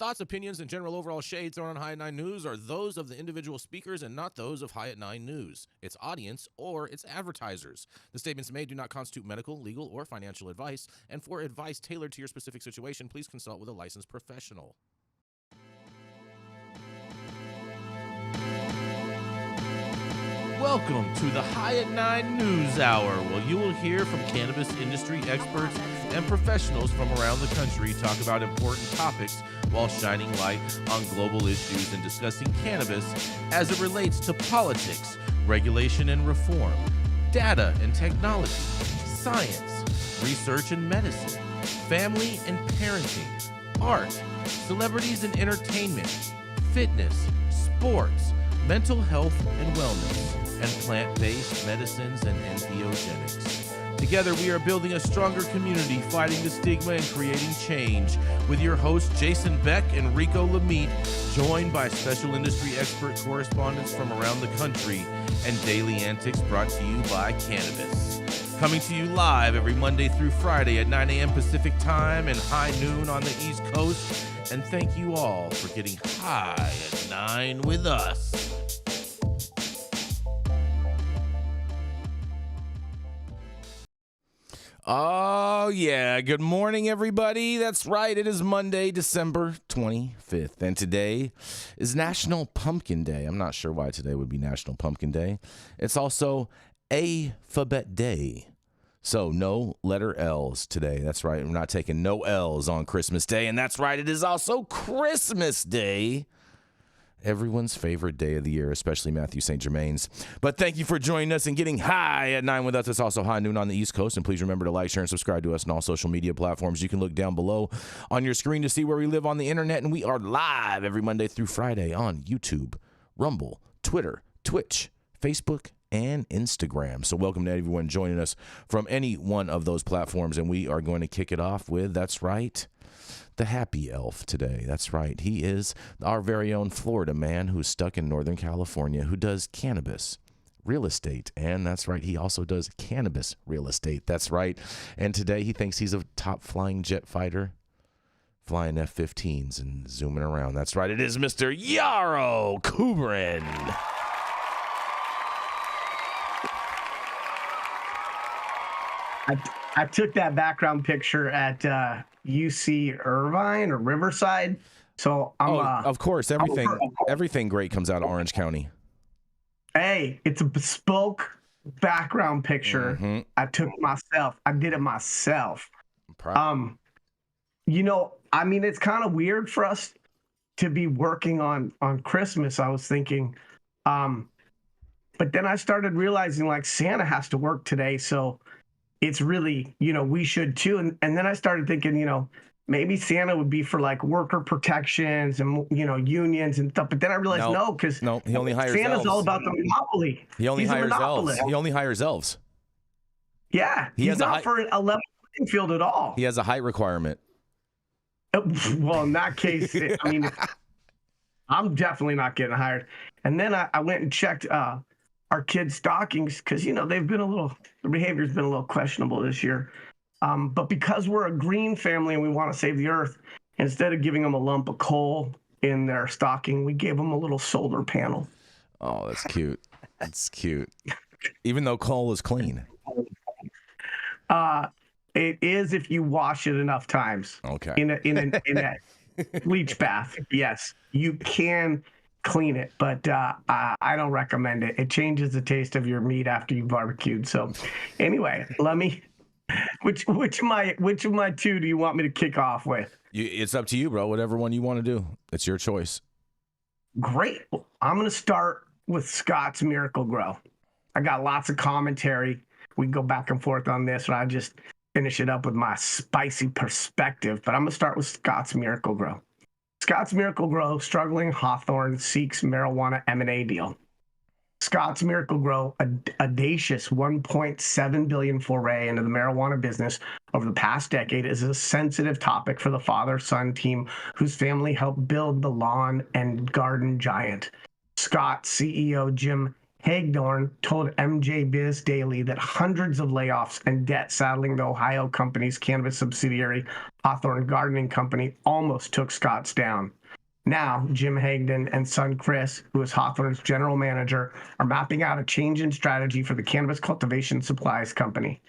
thoughts, opinions, and general overall shade thrown on High at 9 News are those of the individual speakers and not those of High at 9 News, its audience, or its advertisers. The statements made do not constitute medical, legal, or financial advice, and for advice tailored to your specific situation, please consult with a licensed professional. Welcome to the High at 9 News Hour, where you will hear from cannabis industry experts and professionals from around the country talk about important topics while shining light on global issues and discussing cannabis as it relates to politics, regulation and reform, data and technology, science, research and medicine, family and parenting, art, celebrities and entertainment, fitness, sports, mental health and wellness, and plant-based medicines and entheogenics. Together, we are building a stronger community, fighting the stigma and creating change. With your hosts, Jason Beck and Rico Lamitte, joined by special industry expert correspondents from around the country, and daily antics brought to you by Cannabis. Coming to you live every Monday through Friday at 9 a.m. Pacific Time and high noon on the East Coast. And thank you all for getting high at 9 with us. Oh, yeah. Good morning, everybody. That's right. It is Monday, December 25th. And today is National Pumpkin Day. I'm not sure why today would be National Pumpkin Day. It's also Alphabet Day. So no letter L's today. That's right. We're not taking no L's on Christmas Day. And that's right. It is also Christmas Day. Everyone's favorite day of the year, especially Mathieu St. Germain's. But thank you for joining us and getting high at 9 with us. It's also high noon on the East Coast. And please remember to like, share, and subscribe to us on all social media platforms. You can look down below on your screen to see where we live on the internet. And we are live every Monday through Friday on YouTube, Rumble, Twitter, Twitch, Facebook, and Instagram. So welcome to everyone joining us from any one of those platforms. And we are going to kick it off with, that's right, the happy elf today. That's right. He is our very own Florida man who's stuck in Northern California who does cannabis real estate. And that's right. He also does cannabis real estate. That's right. And today he thinks he's a top flying jet fighter, flying F-15s and zooming around. That's right. It is Mr. Yarrow Kubrin. I took that background picture at UC Irvine or Riverside. So I'm of course, everything great comes out of Orange County. Hey, it's a bespoke background picture. Mm-hmm. I took myself. I did it myself. I'm proud. You know, I mean, it's kind of weird for us to be working on Christmas, I was thinking. But then I started realizing like Santa has to work today, so it's really, you know, we should too. And then I started thinking, you know, maybe Santa would be for like worker protections and, you know, unions and stuff. But then I realized no, because he only hires Santa's elves. all about the monopoly. He only hires elves. He only hires elves. Yeah, he's not for a level playing field at all. He has a height requirement. Well, in that case, I mean, I'm definitely not getting hired. And then I went and checked our kids' stockings because, you know, the behavior's been a little questionable this year. But because we're a green family and we want to save the earth, instead of giving them a lump of coal in their stocking, we gave them a little solar panel. Oh, that's cute. That's cute. Even though coal is clean. It is if you wash it enough times. Okay. In a bleach bath, yes, you can clean it, but I don't recommend it. It changes the taste of your meat after you barbecued. So, anyway, let me. Which of my two do you want me to kick off with? It's up to you, bro. Whatever one you want to do, it's your choice. Great. Well, I'm going to start with Scott's Miracle-Gro. I got lots of commentary. We can go back and forth on this, but I just finish it up with my spicy perspective. But I'm going to start with Scott's Miracle-Gro. Scott's Miracle-Gro, struggling Hawthorne seeks marijuana M&A deal. Scott's Miracle-Gro, audacious $1.7 billion foray into the marijuana business over the past decade, is a sensitive topic for the father-son team whose family helped build the lawn and garden giant. Scott CEO Jim Hagedorn told MJ Biz Daily that hundreds of layoffs and debt saddling the Ohio company's cannabis subsidiary, Hawthorne Gardening Company, almost took Scott's down. Now, Jim Hagedorn and son Chris, who is Hawthorne's general manager, are mapping out a change in strategy for the cannabis cultivation supplies company.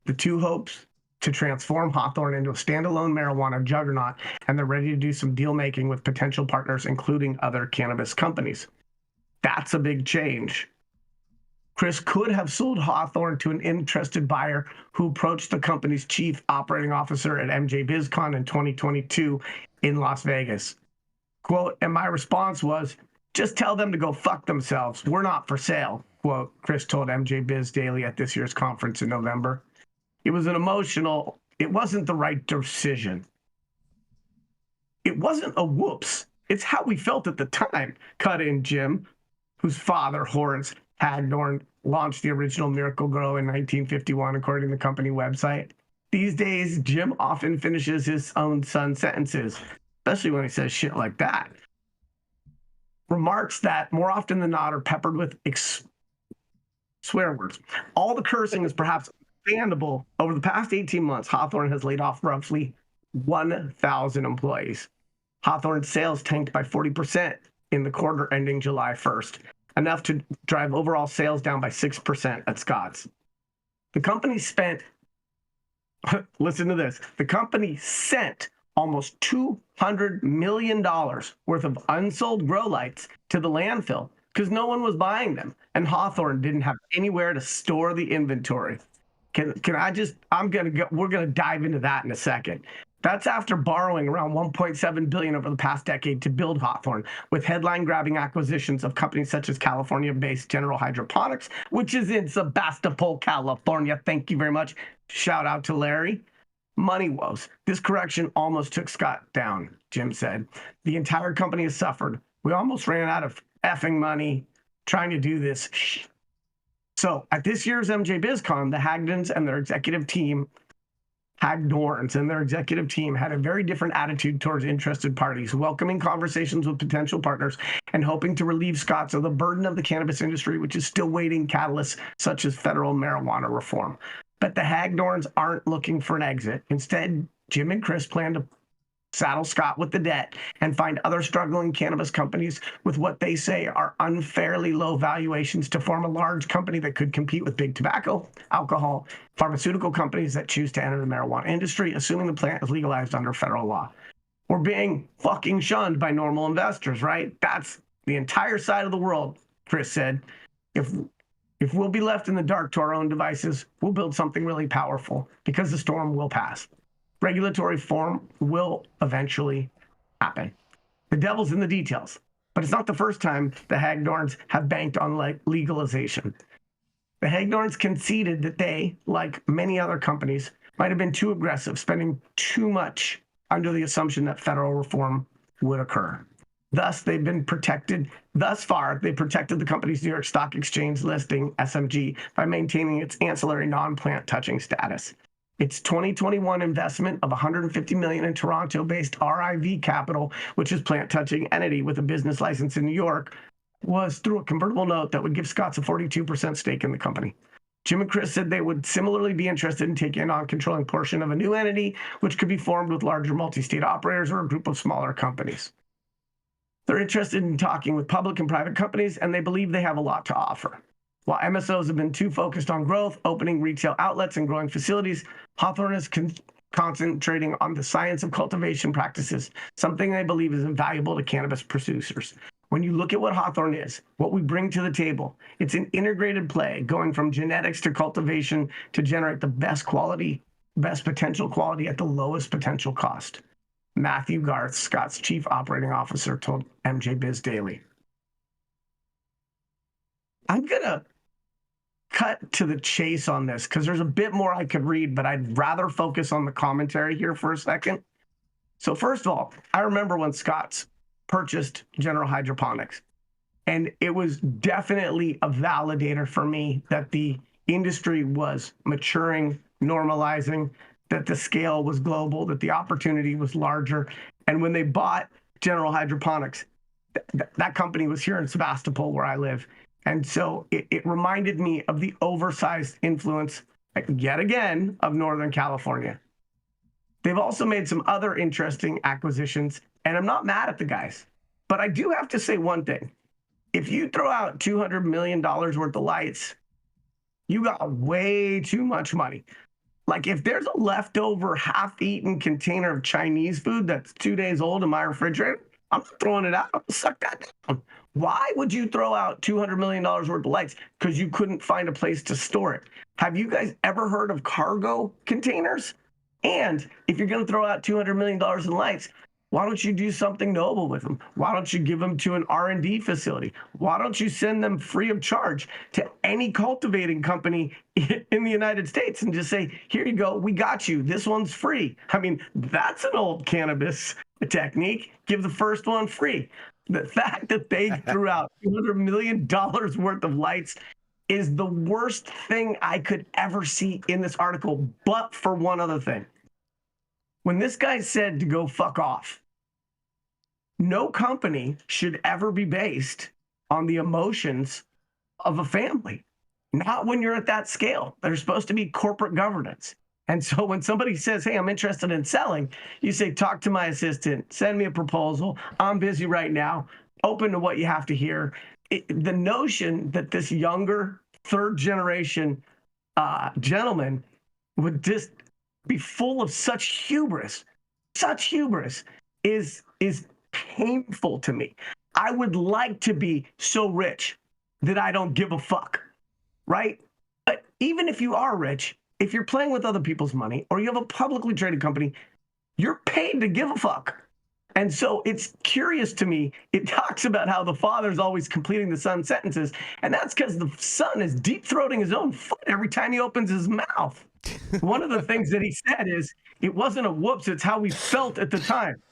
The two hopes to transform Hawthorne into a standalone marijuana juggernaut, and they're ready to do some deal making with potential partners, including other cannabis companies. That's a big change. Chris could have sold Hawthorne to an interested buyer who approached the company's chief operating officer at MJ BizCon in 2022 in Las Vegas. Quote, and my response was, just tell them to go fuck themselves. We're not for sale, quote, Chris told MJ Biz Daily at this year's conference in November. It wasn't the right decision. It wasn't a whoops. It's how we felt at the time, cut in Jim, whose father, Horace Hagedorn, launched the original Miracle-Gro in 1951, according to the company website. These days, Jim often finishes his own son's sentences, especially when he says shit like that. Remarks that, more often than not, are peppered with swear words. All the cursing is perhaps understandable. Over the past 18 months, Hawthorne has laid off roughly 1,000 employees. Hawthorne's sales tanked by 40% in the quarter ending July 1st, enough to drive overall sales down by 6% at Scott's. The company spent, listen to this, the company sent almost $200 million worth of unsold grow lights to the landfill because no one was buying them, and Hawthorne didn't have anywhere to store the inventory. We're gonna dive into that in a second. That's after borrowing around $1.7 billion over the past decade to build Hawthorne, with headline-grabbing acquisitions of companies such as California-based General Hydroponics, which is in Sebastopol, California. Thank you very much. Shout out to Larry. Money woes. This correction almost took Scott down, Jim said. The entire company has suffered. We almost ran out of effing money trying to do this. So at this year's MJ BizCon, the Hagedorns and their executive team had a very different attitude towards interested parties, welcoming conversations with potential partners and hoping to relieve Scott's of the burden of the cannabis industry, which is still waiting catalysts such as federal marijuana reform. But the Hagedorns aren't looking for an exit. Instead, Jim and Chris plan to saddle Scott with the debt and find other struggling cannabis companies with what they say are unfairly low valuations to form a large company that could compete with big tobacco, alcohol, pharmaceutical companies that choose to enter the marijuana industry, assuming the plant is legalized under federal law. We're being fucking shunned by normal investors, right? That's the entire side of the world, Chris said. If we'll be left in the dark to our own devices, we'll build something really powerful because the storm will pass. Regulatory reform will eventually happen. The devil's in the details, but it's not the first time the Hagedorns have banked on legalization. The Hagedorns conceded that they, like many other companies, might have been too aggressive, spending too much under the assumption that federal reform would occur. Thus, they've been protected. Thus far, they protected the company's New York Stock Exchange listing, SMG, by maintaining its ancillary non-plant touching status. Its 2021 investment of $150 million in Toronto-based RIV Capital, which is plant-touching entity with a business license in New York, was through a convertible note that would give Scott's a 42% stake in the company. Jim and Chris said they would similarly be interested in taking a non-controlling portion of a new entity, which could be formed with larger multi-state operators or a group of smaller companies. They're interested in talking with public and private companies, and they believe they have a lot to offer. While MSOs have been too focused on growth, opening retail outlets, and growing facilities, Hawthorne is concentrating on the science of cultivation practices, something they believe is invaluable to cannabis producers. When you look at what Hawthorne is, what we bring to the table, it's an integrated play going from genetics to cultivation to generate the best potential quality at the lowest potential cost. Mathieu St, Scott's chief operating officer, told MJ Biz Daily. I'm going to cut to the chase on this because there's a bit more I could read, but I'd rather focus on the commentary here for a second. So first of all, I remember when Scott's purchased General Hydroponics, and it was definitely a validator for me that the industry was maturing, normalizing, that the scale was global, that the opportunity was larger. And when they bought General Hydroponics, that company was here in Sebastopol, where I live. And so it reminded me of the oversized influence, yet again, of Northern California. They've also made some other interesting acquisitions, and I'm not mad at the guys. But I do have to say one thing. If you throw out $200 million worth of lights, you got way too much money. Like if there's a leftover half-eaten container of Chinese food that's 2 days old in my refrigerator, I'm not throwing it out. I'm gonna suck that down. Why would you throw out $200 million worth of lights? Because you couldn't find a place to store it. Have you guys ever heard of cargo containers? And if you're going to throw out $200 million in lights, why don't you do something noble with them? Why don't you give them to an R&D facility? Why don't you send them free of charge to any cultivating company in the United States and just say, here you go, we got you. This one's free. I mean, that's an old cannabis technique. Give the first one free. The fact that they threw out $200 million worth of lights is the worst thing I could ever see in this article, but for one other thing. When this guy said to go fuck off, no company should ever be based on the emotions of a family. Not when you're at that scale. There's supposed to be corporate governance. And so when somebody says, hey, I'm interested in selling, you say, talk to my assistant, send me a proposal. I'm busy right now. Open to what you have to hear. The notion that this younger third generation gentleman would just be full of such hubris is painful to me. I would like to be so rich that I don't give a fuck, right? But even if you are rich, if you're playing with other people's money or you have a publicly traded company, you're paid to give a fuck. And so it's curious to me. It talks about how the father's always completing the son's sentences, and that's because the son is deep-throating his own foot every time he opens his mouth. One of the things that he said is, it wasn't a whoops, it's how we felt at the time.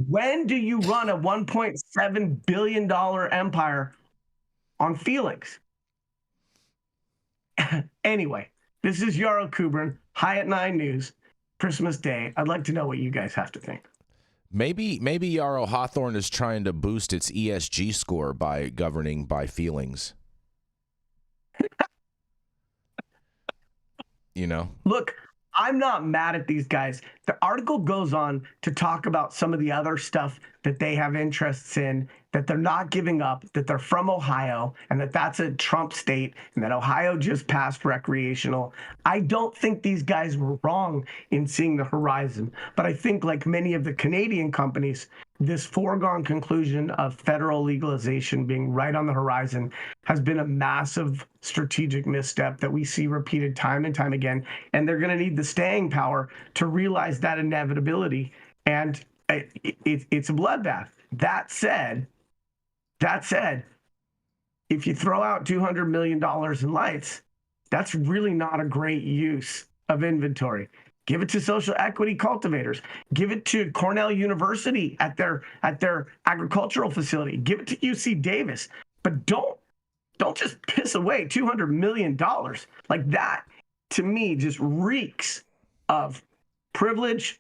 When do you run a $1.7 billion empire on feelings? Anyway, this is Yarrow Kubrin, High at 9 News, Christmas Day. I'd like to know what you guys have to think. Maybe Yarrow Hawthorne is trying to boost its ESG score by governing by feelings. You know? Look, I'm not mad at these guys. The article goes on to talk about some of the other stuff that they have interests in, that they're not giving up, that they're from Ohio, and that that's a Trump state, and that Ohio just passed recreational. I don't think these guys were wrong in seeing the horizon, but I think like many of the Canadian companies, this foregone conclusion of federal legalization being right on the horizon has been a massive strategic misstep that we see repeated time and time again. And they're going to need the staying power to realize that inevitability. And it's a bloodbath. That said, if you throw out $200 million in lights, that's really not a great use of inventory. Give it to social equity cultivators. Give it to Cornell University at their agricultural facility. Give it to UC Davis. But don't just piss away $200 million. Like that, to me, just reeks of privilege,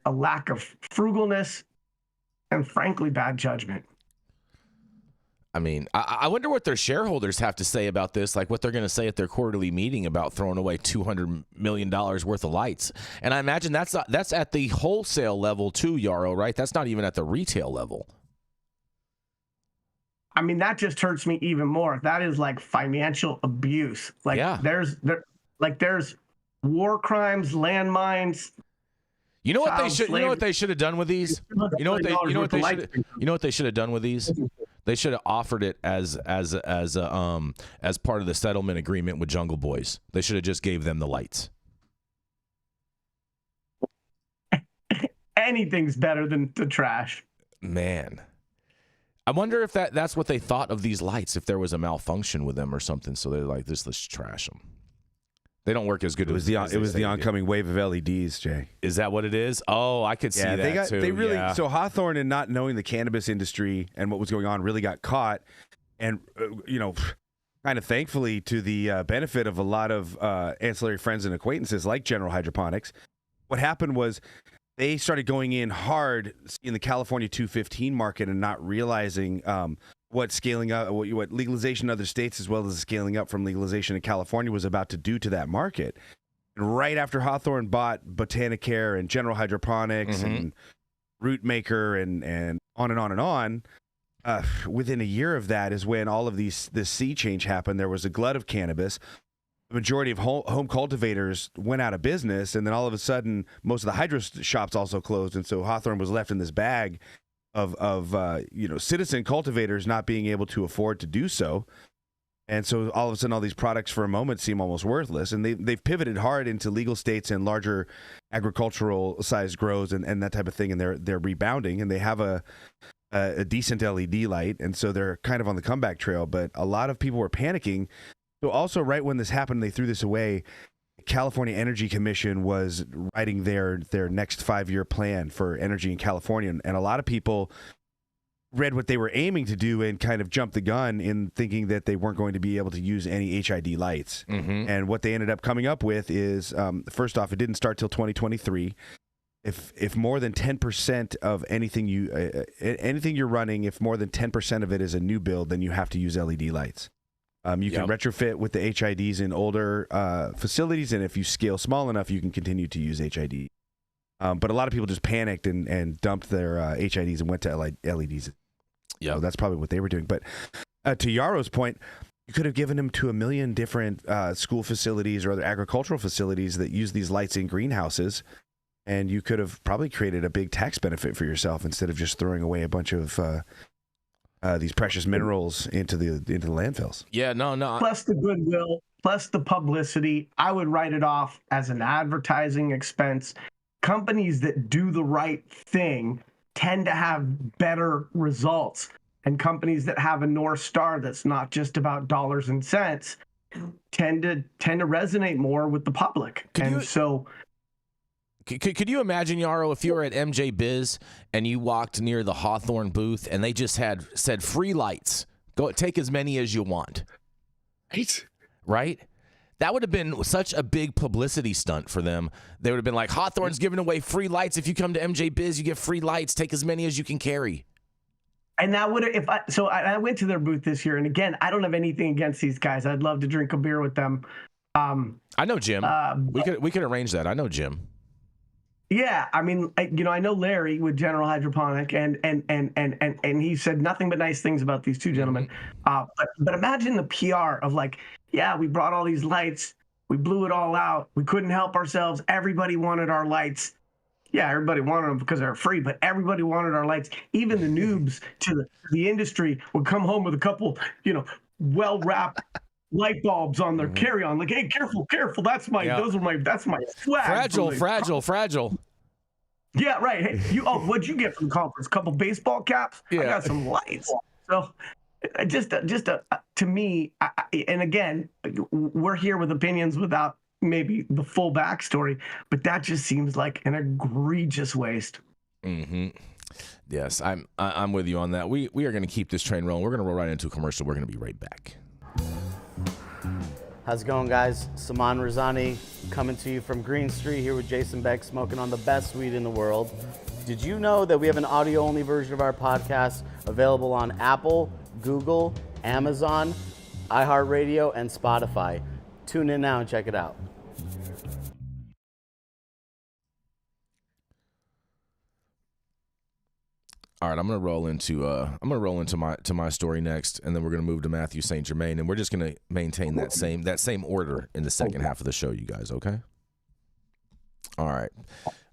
a lack of frugalness, and frankly, bad judgment. I mean, I wonder what their shareholders have to say about this, like what they're going to say at their quarterly meeting about throwing away $200 million worth of lights. And I imagine that's at the wholesale level too, Yarrow, right? That's not even at the retail level. I mean, that just hurts me even more. That is like financial abuse. Like there's war crimes, landmines. You know what they should? You know what they should have done with these? You know what they should have done with these? They should have offered it as part of the settlement agreement with Jungle Boys. They should have just gave them the lights. Anything's better than the trash. Man, I wonder if that's what they thought of these lights. If there was a malfunction with them or something, so they're like, let's trash them. They don't work as good. It was the oncoming wave of LEDs, Jay. Is that what it is? Oh, I could see that too. They really so Hawthorne, and not knowing the cannabis industry and what was going on, really got caught, and kind of thankfully to the benefit of a lot of ancillary friends and acquaintances like General Hydroponics. What happened was they started going in hard in the California 215 market and not realizing what scaling up, what legalization in other states, as well as scaling up from legalization in California, was about to do to that market. And right after Hawthorne bought Botanicare and General Hydroponics and Rootmaker and on and on and on, within a year of that is when all of this sea change happened. There was a glut of cannabis. The majority of home cultivators went out of business, and then all of a sudden, most of the hydro shops also closed, and so Hawthorne was left in this bag of citizen cultivators not being able to afford to do so. And so all of a sudden, all these products for a moment seem almost worthless. And they've pivoted hard into legal states and larger agricultural sized grows and that type of thing. And they're rebounding, and they have a decent LED light. And so they're kind of on the comeback trail. But a lot of people were panicking. So also right when this happened, they threw this away. California Energy Commission was writing their next 5-year plan for energy in California. And a lot of people read what they were aiming to do and kind of jumped the gun in thinking that they weren't going to be able to use any HID lights. And what they ended up coming up with is, first off, it didn't start till 2023. If more than 10% of anything you're running, if more than 10% of it is a new build, then you have to use LED lights. You can retrofit with the HIDs in older facilities, and if you scale small enough, you can continue to use HID. But a lot of people just panicked and dumped their HIDs and went to LEDs. Yeah, so that's probably what they were doing. But to Yarrow's point, you could have given them to 1 million different school facilities or other agricultural facilities that use these lights in greenhouses, and you could have probably created a big tax benefit for yourself instead of just throwing away a bunch of these precious minerals into the landfills. Yeah, no. Plus the goodwill, plus the publicity. I would write it off as an advertising expense. Companies that do the right thing tend to have better results, and companies that have a North Star that's not just about dollars and cents tend to resonate more with the public. Could you imagine, Yarrow, if you were at MJ Biz and you walked near the Hawthorne booth and they just said free lights, go take as many as you want, right? That would have been such a big publicity stunt for them. They would have been like, Hawthorne's giving away free lights. If you come to MJ Biz, you get free lights. Take as many as you can carry. And that would have, I went to their booth this year, and again, I don't have anything against these guys. I'd love to drink a beer with them. I know Jim. We could arrange that. I know Jim. Yeah, I mean, I know Larry with General Hydroponic, and he said nothing but nice things about these two gentlemen. But imagine the PR of like, yeah, we brought all these lights, we blew it all out, we couldn't help ourselves, everybody wanted our lights. Yeah, everybody wanted them because they're free, but everybody wanted our lights. Even the noobs to the industry would come home with a couple, well-wrapped light bulbs on their carry-on. Like, hey, careful, that's my swag. Fragile. Yeah, right. Hey, what'd you get from the conference? A couple baseball caps? Yeah. I got some lights. So to me, and again, we're here with opinions without maybe the full backstory, but that just seems like an egregious waste. Yes, I'm with you on that. We are going to keep this train rolling. We're going to roll right into a commercial. We're going to be right back. How's it going, guys? Saman Razani coming to you from Green Street here with Jason Beck, smoking on the best weed in the world. Did you know that we have an audio-only version of our podcast available on Apple, Google, Amazon, iHeartRadio, and Spotify? Tune in now and check it out. All right, I'm gonna roll into my story next, and then we're gonna move to Mathieu St. Germain, and we're just gonna maintain that same order in the second half of the show, you guys. Okay. All right.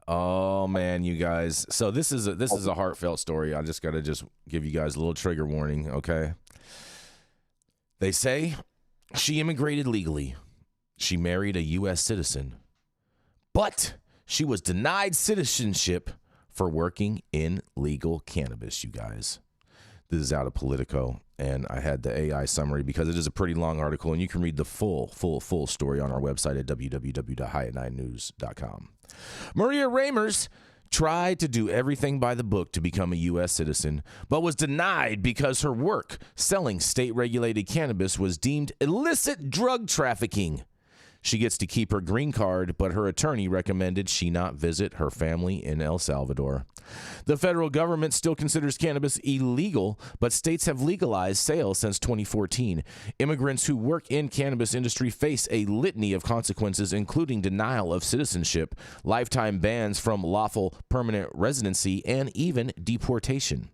Oh man, you guys. So this is a heartfelt story. I just gotta give you guys a little trigger warning. Okay. They say she immigrated legally. She married a U.S. citizen, but she was denied citizenship for working in legal cannabis, you guys. This is out of Politico, and I had the AI summary because it is a pretty long article, and you can read the full story on our website at www.high9news.com. Maria Ramers tried to do everything by the book to become a U.S. citizen, but was denied because her work selling state-regulated cannabis was deemed illicit drug trafficking. She gets to keep her green card, but her attorney recommended she not visit her family in El Salvador. The federal government still considers cannabis illegal, but states have legalized sales since 2014. Immigrants who work in cannabis industry face a litany of consequences, including denial of citizenship, lifetime bans from lawful permanent residency, and even deportation.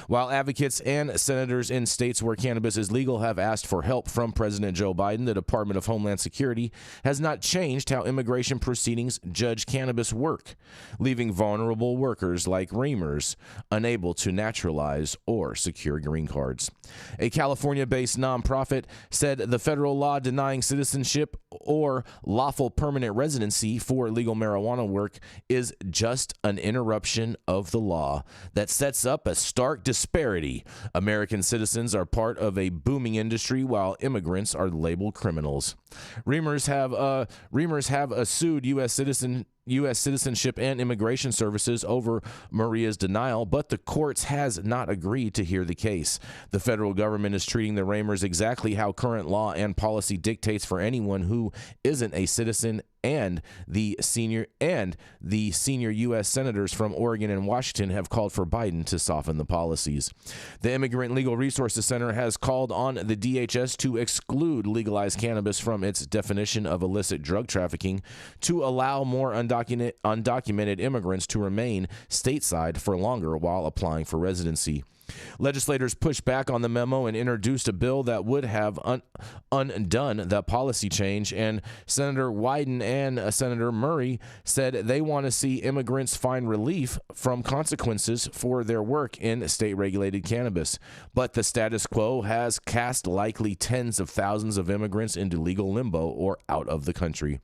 While advocates and senators in states where cannabis is legal have asked for help from President Joe Biden, the Department of Homeland Security has not changed how immigration proceedings judge cannabis work, leaving vulnerable workers like Reamers unable to naturalize or secure green cards. A California-based nonprofit said the federal law denying citizenship or lawful permanent residency for legal marijuana work is just an interruption of the law that sets up a stark disparity. American citizens are part of a booming industry while immigrants are labeled criminals. Reamers have sued U.S. Citizenship and Immigration Services over Maria's denial, but the courts has not agreed to hear the case. The federal government is treating the Reamers exactly how current law and policy dictates for anyone who isn't a citizen, and the senior U.S. senators from Oregon and Washington have called for Biden to soften the policies. The Immigrant Legal Resources Center has called on the DHS to exclude legalized cannabis from its definition of illicit drug trafficking to allow more undocumented immigrants to remain stateside for longer while applying for residency. Legislators pushed back on the memo and introduced a bill that would have undone the policy change, and Senator Wyden and Senator Murray said they want to see immigrants find relief from consequences for their work in state-regulated cannabis. But the status quo has cast likely tens of thousands of immigrants into legal limbo or out of the country.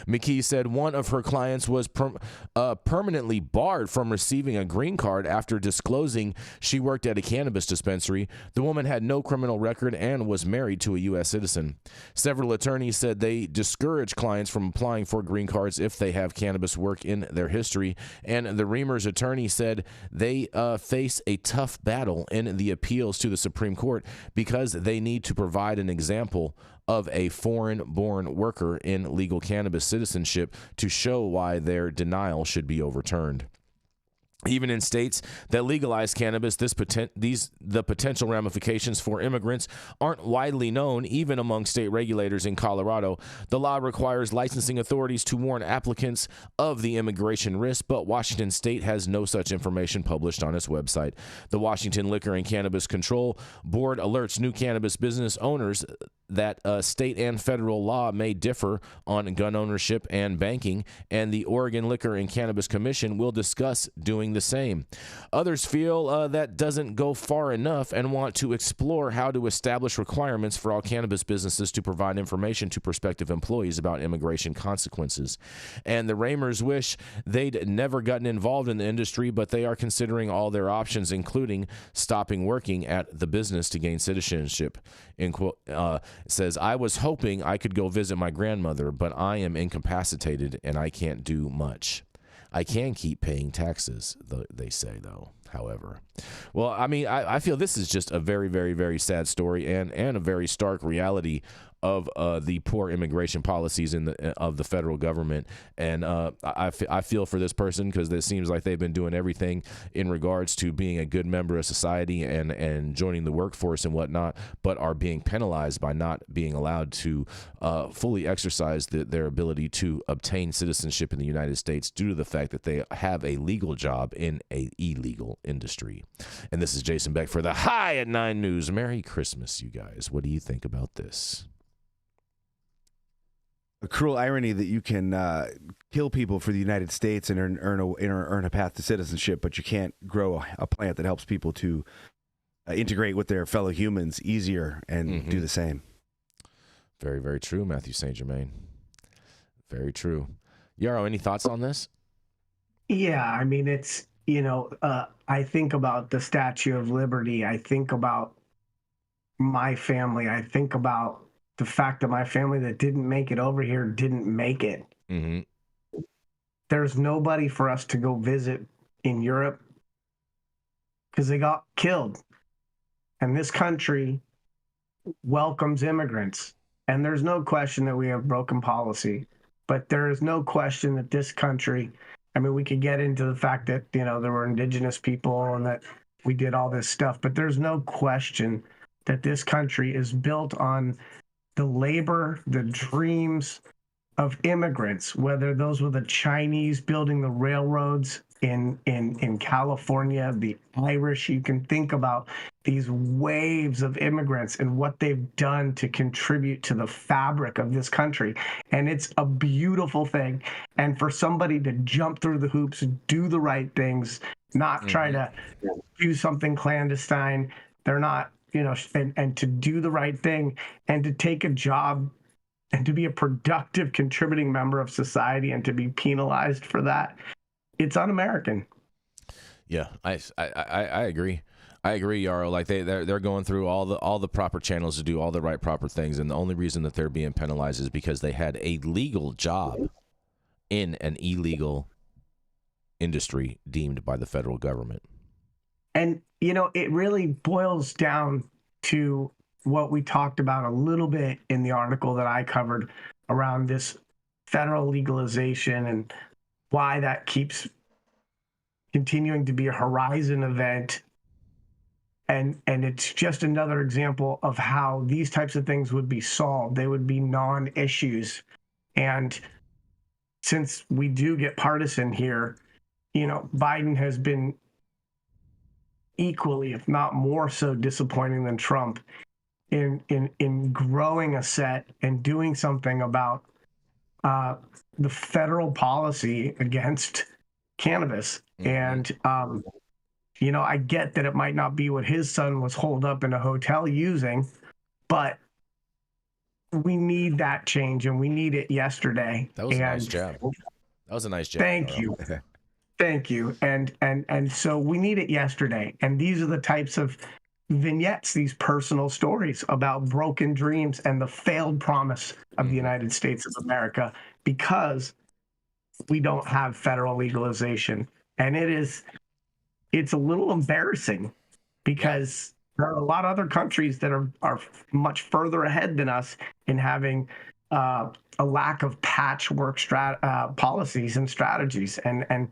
McKee said one of her clients was permanently barred from receiving a green card after disclosing she worked at a cannabis dispensary. The woman had no criminal record and was married to a U.S. citizen. Several attorneys said they discourage clients from applying for green cards if they have cannabis work in their history, and the Reamers attorney said they face a tough battle in the appeals to the Supreme Court because they need to provide an example of a foreign-born worker in legal cannabis citizenship to show why their denial should be overturned. Even in states that legalize cannabis, the potential ramifications for immigrants aren't widely known, even among state regulators in Colorado. The law requires licensing authorities to warn applicants of the immigration risk, but Washington State has no such information published on its website. The Washington Liquor and Cannabis Control Board alerts new cannabis business owners that state and federal law may differ on gun ownership and banking, and the Oregon Liquor and Cannabis Commission will discuss doing the same. Others feel that doesn't go far enough and want to explore how to establish requirements for all cannabis businesses to provide information to prospective employees about immigration consequences. And the Reamers wish they'd never gotten involved in the industry, but they are considering all their options, including stopping working at the business to gain citizenship. Says, I was hoping I could go visit my grandmother, but I am incapacitated and I can't do much. I can keep paying taxes, they say, though, however. Well, I mean, I feel this is just a very, very, very sad story and a very stark reality of the poor immigration policies of the federal government. And I feel for this person because it seems like they've been doing everything in regards to being a good member of society and joining the workforce and whatnot, but are being penalized by not being allowed to fully exercise their ability to obtain citizenship in the United States due to the fact that they have a legal job in an illegal industry. And this is Jason Beck for the High at 9 News. Merry Christmas, you guys. What do you think about this? A cruel irony that you can kill people for the United States and earn a path to citizenship, but you can't grow a plant that helps people to integrate with their fellow humans easier and do the same. Very, very true, Mathieu St. Germain. Very true. Yarrow, any thoughts on this? Yeah, I mean, it's, I think about the Statue of Liberty. I think about my family. I think about the fact that my family that didn't make it over here didn't make it. Mm-hmm. There's nobody for us to go visit in Europe because they got killed. And this country welcomes immigrants. And there's no question that we have broken policy, but there is no question that this country, I mean, we could get into the fact that, you know, there were indigenous people and that we did all this stuff, but there's no question that this country is built on the labor, the dreams of immigrants, whether those were the Chinese building the railroads in California, the Irish. You can think about these waves of immigrants and what they've done to contribute to the fabric of this country. And it's a beautiful thing. And for somebody to jump through the hoops, do the right things, not try to do something clandestine, they're not, you know, and to do the right thing and to take a job and to be a productive, contributing member of society and to be penalized for that, it's un-American. Yeah, I agree. I agree, Yarrow. Like they're going through all the proper channels to do all the right proper things, and the only reason that they're being penalized is because they had a legal job in an illegal industry deemed by the federal government. And you know, it really boils down to what we talked about a little bit in the article that I covered around this federal legalization and why that keeps continuing to be a horizon event. And it's just another example of how these types of things would be solved. They would be non-issues. And since we do get partisan here, you know, Biden has been equally, if not more so, disappointing than Trump in growing a set and doing something about the federal policy against cannabis. And, you know, I get that it might not be what his son was holed up in a hotel using, but we need that change and we need it yesterday. That was a nice job. That was a nice job. Thank you. Thank you. And so we need it yesterday. And these are the types of vignettes, these personal stories about broken dreams and the failed promise of the United States of America because we don't have federal legalization. And it's a little embarrassing because there are a lot of other countries that are much further ahead than us in having a lack of patchwork policies and strategies. And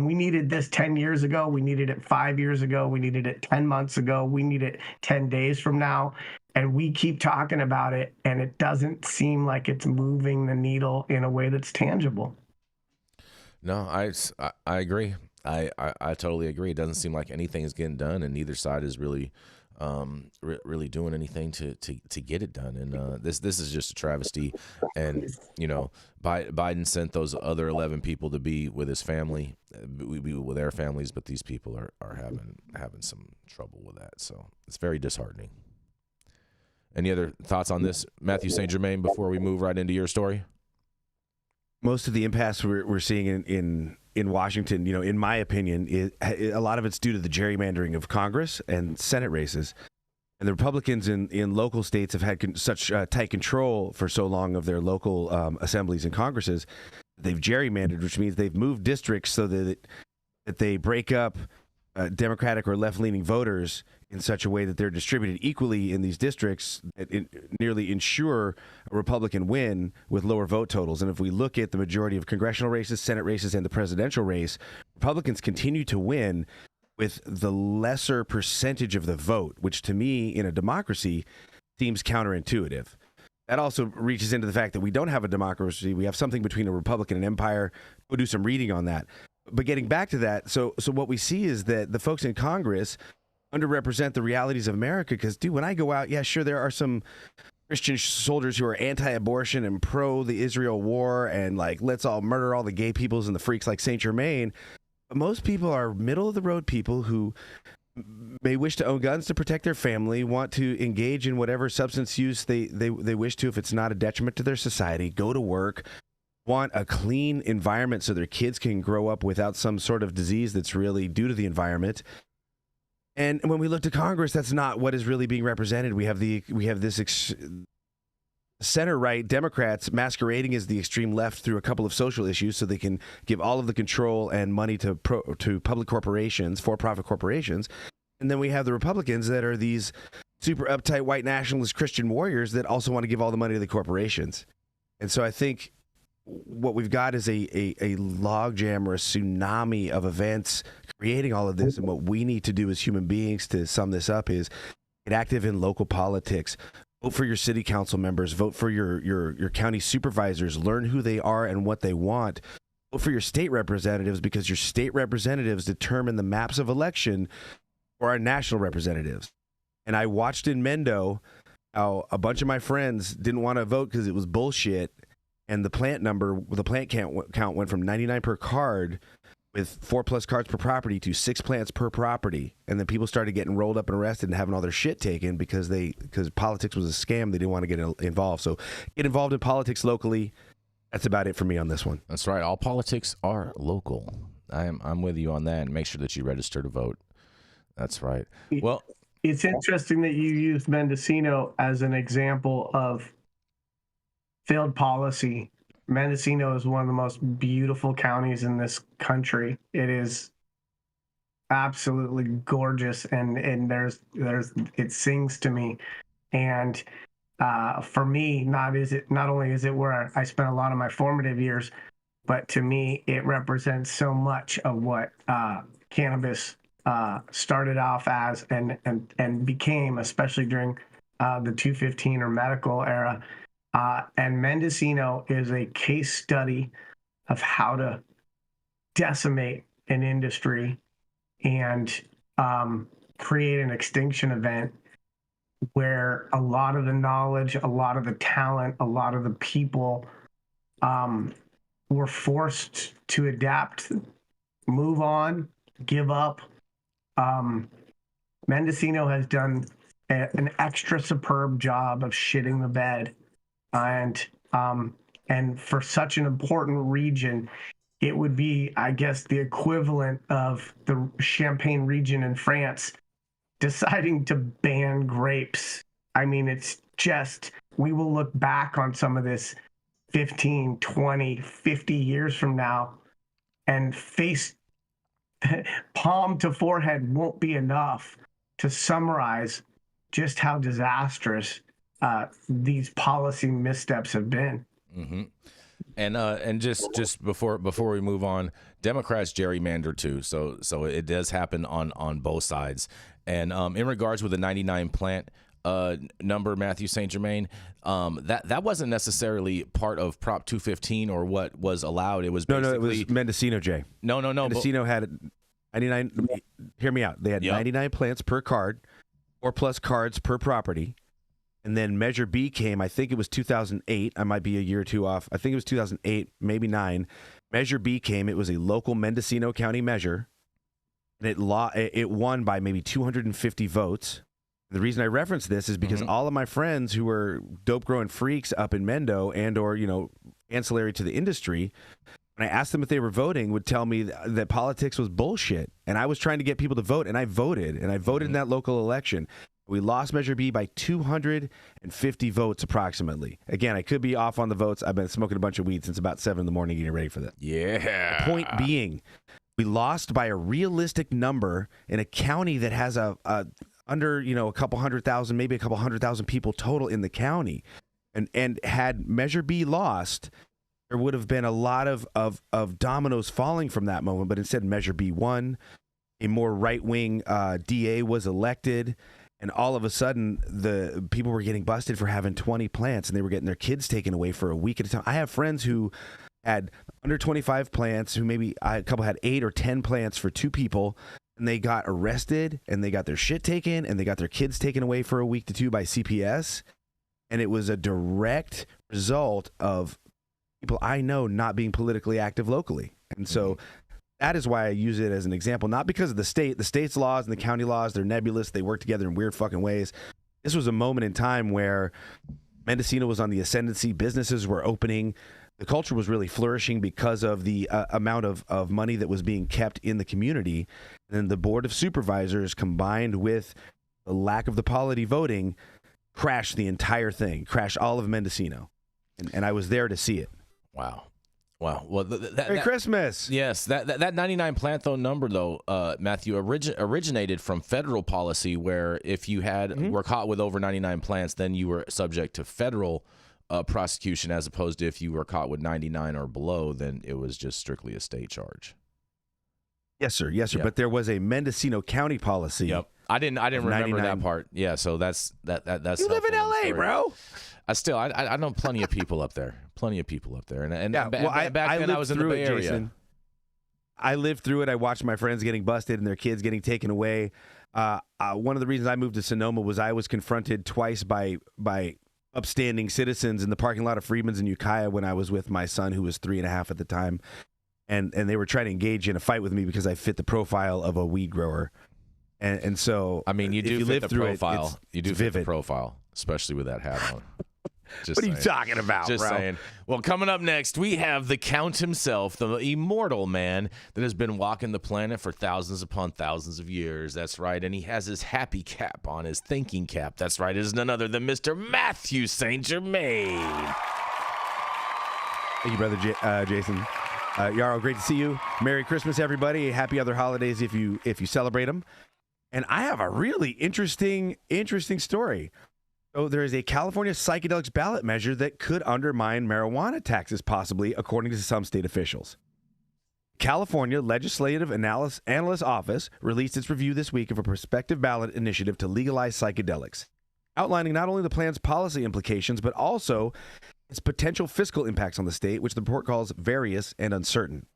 we needed this 10 years ago. We needed it 5 years ago. We needed it 10 months ago. We need it 10 days from now. And we keep talking about it, and it doesn't seem like it's moving the needle in a way that's tangible. No, I agree. I totally agree. It doesn't seem like anything is getting done, and neither side is really really doing anything to get it done. And this is just a travesty. And you know, Biden sent those other 11 people to be with his family, be with their families, but these people are having some trouble with that. So it's very disheartening. Any other thoughts on this, Mathieu St. Germain, before we move right into your story? Most of the impasse we're seeing in Washington, you know, in my opinion, a lot of it's due to the gerrymandering of Congress and Senate races. And the Republicans in local states have had such tight control for so long of their local assemblies and Congresses. They've gerrymandered, which means they've moved districts so that they break up Democratic or left-leaning voters in such a way that they're distributed equally in these districts that nearly ensure a Republican win with lower vote totals. And if we look at the majority of congressional races, Senate races, and the presidential race, Republicans continue to win with the lesser percentage of the vote, which to me, in a democracy, seems counterintuitive. That also reaches into the fact that we don't have a democracy. We have something between a republic and an empire. We'll do some reading on that. But getting back to that, so what we see is that the folks in Congress underrepresent the realities of America because, dude, when I go out, yeah, sure, there are some Christian soldiers who are anti-abortion and pro the Israel war and like, let's all murder all the gay peoples and the freaks like St. Germain. But most people are middle-of-the-road people who may wish to own guns to protect their family, want to engage in whatever substance use they wish to if it's not a detriment to their society, go to work, want a clean environment so their kids can grow up without some sort of disease that's really due to the environment. And when we look to Congress, that's not what is really being represented. We have this center-right Democrats masquerading as the extreme left through a couple of social issues so they can give all of the control and money to public corporations, for-profit corporations. And then we have the Republicans that are these super uptight white nationalist Christian warriors that also want to give all the money to the corporations. And so I think what we've got is a logjam or a tsunami of events creating all of this. And what we need to do as human beings, to sum this up, is get active in local politics. Vote for your city council members. Vote for your county supervisors. Learn who they are and what they want. Vote for your state representatives, because your state representatives determine the maps of election for our national representatives. And I watched in Mendo how a bunch of my friends didn't want to vote because it was bullshit. And the plant count went from 99 per card with 4+ cards per property to 6 plants per property. And then people started getting rolled up and arrested and having all their shit taken because politics was a scam. They didn't want to get involved. So get involved in politics locally. That's about it for me on this one. That's right. All politics are local. I'm with you on that. And make sure that you register to vote. That's right. Well, it's interesting that you used Mendocino as an example of failed policy. Mendocino is one of the most beautiful counties in this country. It is absolutely gorgeous, and it sings to me. And for me, not only is it where I spent a lot of my formative years, but to me, it represents so much of what cannabis started off as and became, especially during the 215 or medical era. And Mendocino is a case study of how to decimate an industry and create an extinction event where a lot of the knowledge, a lot of the talent, a lot of the people were forced to adapt, move on, give up. Mendocino has done an extra superb job of shitting the bed. And for such an important region, it would be, I guess, the equivalent of the Champagne region in France deciding to ban grapes. I mean, it's just, we will look back on some of this 15, 20, 50 years from now and face palm to forehead won't be enough to summarize just how disastrous these policy missteps have been. Mm-hmm. And just before we move on, Democrats gerrymander too, so it does happen on both sides. And in regards with the 99 plant number, Mathieu St. Germain, that wasn't necessarily part of Prop 215 or what was allowed. It was basically, it was Mendocino, Jay. No. Mendocino had 99. Hear me out. They had 99 plants per card, 4+ cards per property. And then Measure B came, I think it was 2008. I might be a year or two off. I think it was 2008, maybe 9. Measure B came. It was a local Mendocino County measure. And it won by maybe 250 votes. The reason I reference this is because all of my friends who were dope growing freaks up in Mendo and or, ancillary to the industry, when I asked them if they were voting, would tell me that politics was bullshit. And I was trying to get people to vote, and I voted. And I voted in that local election. We lost Measure B by 250 votes approximately. Again, I could be off on the votes. I've been smoking a bunch of weed since about 7 in the morning getting ready for that. Yeah. The point being, we lost by a realistic number in a county that has under a couple 100,000, maybe a couple 100,000 people total in the county. And had Measure B lost, there would have been a lot of dominoes falling from that moment. But instead, Measure B won. A more right-wing DA was elected. And all of a sudden, the people were getting busted for having 20 plants, and they were getting their kids taken away for a week at a time. I have friends who had under 25 plants, who maybe a couple had 8 or 10 plants for 2 people, and they got arrested, and they got their shit taken, and they got their kids taken away for a week to 2 by CPS. And it was a direct result of people I know not being politically active locally. And so that is why I use it as an example, not because of the state. The state's laws and the county laws, they're nebulous. They work together in weird fucking ways. This was a moment in time where Mendocino was on the ascendancy. Businesses were opening. The culture was really flourishing because of the amount of money that was being kept in the community. And then the Board of Supervisors, combined with the lack of the polity voting, crashed the entire thing, crashed all of Mendocino. And I was there to see it. Wow. Wow. Well, Merry Christmas. Yes, that 99 plant though number though, Matthew, originated from federal policy where if you were caught with over 99 plants, then you were subject to federal prosecution, as opposed to if you were caught with 99 or below, then it was just strictly a state charge. Yes, sir. Yes, sir. Yep. But there was a Mendocino County policy. Yep. I didn't remember 99. that part. Yeah. So that's. You live in L.A., bro. I know plenty of people up there. And Yeah, back then I was in the Bay Area. Jason. I lived through it. I watched my friends getting busted and their kids getting taken away. One of the reasons I moved to Sonoma was I was confronted twice by upstanding citizens in the parking lot of Freedman's in Ukiah when I was with my son, who was 3.5 at the time. And they were trying to engage in a fight with me because I fit the profile of a weed grower. And so, I mean, you do fit the profile. You do fit vivid. the profile, especially with that hat on. What are you talking about, Just bro? saying. Well, coming up next, we have the Count himself, the immortal man that has been walking the planet for thousands upon thousands of years. That's right. And he has his happy cap on, his thinking cap. That's right. It is none other than Mr. Mathieu St. Germain. Thank you, brother Jason. Yarrow, great to see you. Merry Christmas, everybody. Happy other holidays if you celebrate them. And I have a really interesting story. So there is a California psychedelics ballot measure that could undermine marijuana taxes, possibly, according to some state officials. California Legislative Analyst Office released its review this week of a prospective ballot initiative to legalize psychedelics, outlining not only the plan's policy implications, but also its potential fiscal impacts on the state, which the report calls various and uncertain.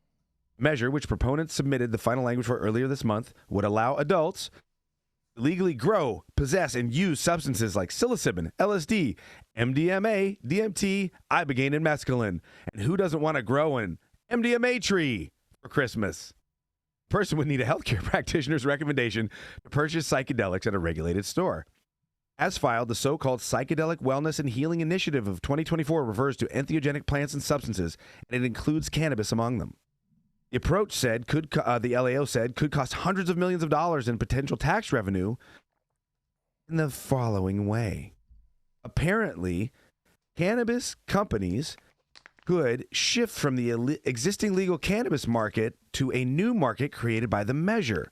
The measure, which proponents submitted the final language for earlier this month, would allow adults to legally grow, possess, and use substances like psilocybin, LSD, MDMA, DMT, ibogaine, and mescaline. And who doesn't want to grow an MDMA tree for Christmas? The person would need a healthcare practitioner's recommendation to purchase psychedelics at a regulated store. As filed, the so-called Psychedelic Wellness and Healing Initiative of 2024 refers to entheogenic plants and substances, and it includes cannabis among them. The approach said the LAO said could cost hundreds of millions of dollars in potential tax revenue in the following way. Apparently, cannabis companies could shift from the existing legal cannabis market to a new market created by the measure.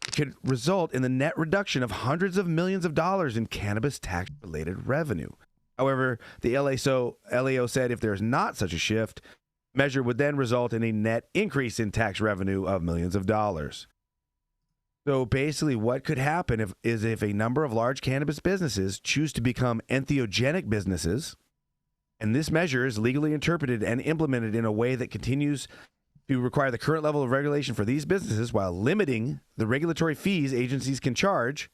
It could result in the net reduction of hundreds of millions of dollars in cannabis tax-related revenue. However, the LAO said if there is not such a shift, measure would then result in a net increase in tax revenue of millions of dollars. So basically what could happen if a number of large cannabis businesses choose to become entheogenic businesses, and this measure is legally interpreted and implemented in a way that continues to require the current level of regulation for these businesses while limiting the regulatory fees agencies can charge,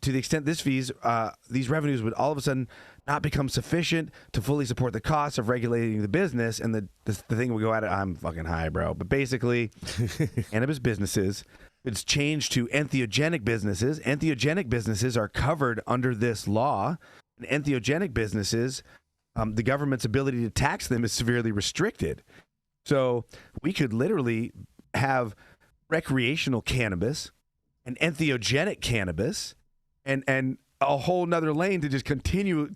to the extent these revenues would all of a sudden not become sufficient to fully support the costs of regulating the business. And the thing we go at it, I'm fucking high, bro. But basically, cannabis businesses, it's changed to entheogenic businesses. Entheogenic businesses are covered under this law. And entheogenic businesses, the government's ability to tax them is severely restricted. So we could literally have recreational cannabis and entheogenic cannabis and a whole nother lane to just continue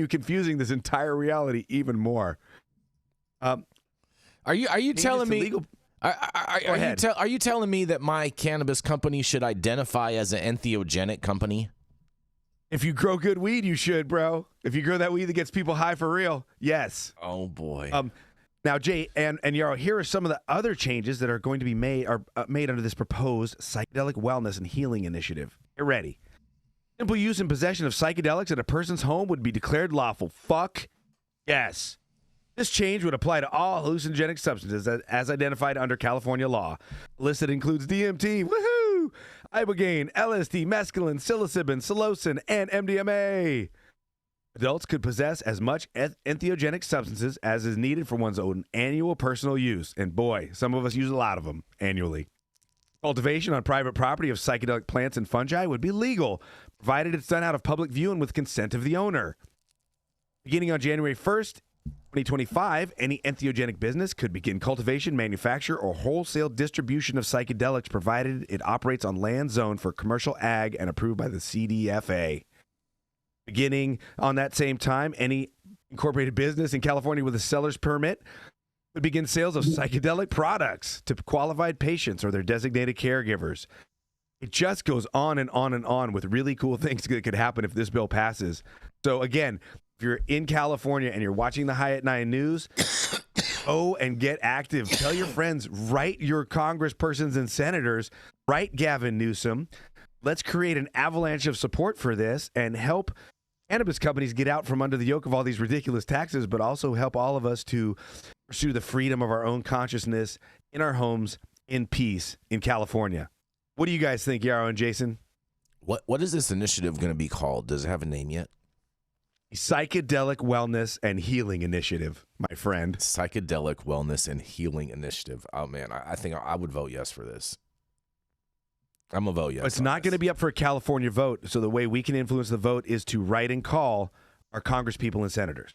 confusing this entire reality even more. Are you telling me? Are you telling me that my cannabis company should identify as an entheogenic company? If you grow good weed, you should, bro. If you grow that weed that gets people high for real, yes. Oh boy. Now, Jay and Yarrow, here are some of the other changes that are going to be made under this proposed Psychedelic Wellness and Healing Initiative. Get ready. Simple use and possession of psychedelics at a person's home would be declared lawful. Fuck yes. This change would apply to all hallucinogenic substances as identified under California law. The list that includes DMT, woohoo, ibogaine, LSD, mescaline, psilocybin, psilocin, and MDMA. Adults could possess as much entheogenic substances as is needed for one's own annual personal use. And boy, some of us use a lot of them annually. Cultivation on private property of psychedelic plants and fungi would be legal, provided it's done out of public view and with consent of the owner. Beginning on January 1st, 2025, any entheogenic business could begin cultivation, manufacture, or wholesale distribution of psychedelics, provided it operates on land zoned for commercial ag and approved by the CDFA. Beginning on that same time, any incorporated business in California with a seller's permit would begin sales of psychedelic products to qualified patients or their designated caregivers. It just goes on and on and on with really cool things that could happen if this bill passes. So again, if you're in California and you're watching the High at 9 news, go and get active. Tell your friends, write your congresspersons and senators, write Gavin Newsom. Let's create an avalanche of support for this and help cannabis companies get out from under the yoke of all these ridiculous taxes, but also help all of us to pursue the freedom of our own consciousness in our homes in peace in California. What do you guys think, Yarrow and Jason? What is this initiative going to be called? Does it have a name yet? Psychedelic Wellness and Healing Initiative, my friend. Psychedelic Wellness and Healing Initiative. Oh, man, I think I would vote yes for this. I'm going to vote yes. It's not going to be up for a California vote, so the way we can influence the vote is to write and call our congresspeople and senators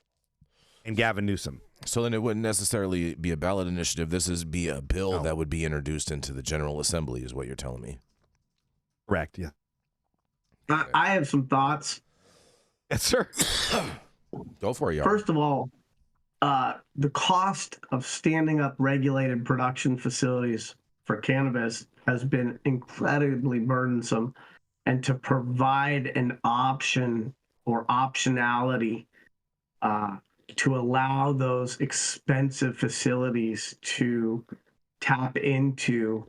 and Gavin Newsom. So then it wouldn't necessarily be a ballot initiative. This is be a bill that would be introduced into the General Assembly is what you're telling me. Correct, yeah. I have some thoughts. Yes, sir. Go for it, y'all. First of all, the cost of standing up regulated production facilities for cannabis has been incredibly burdensome. And to provide an option or optionality to allow those expensive facilities to tap into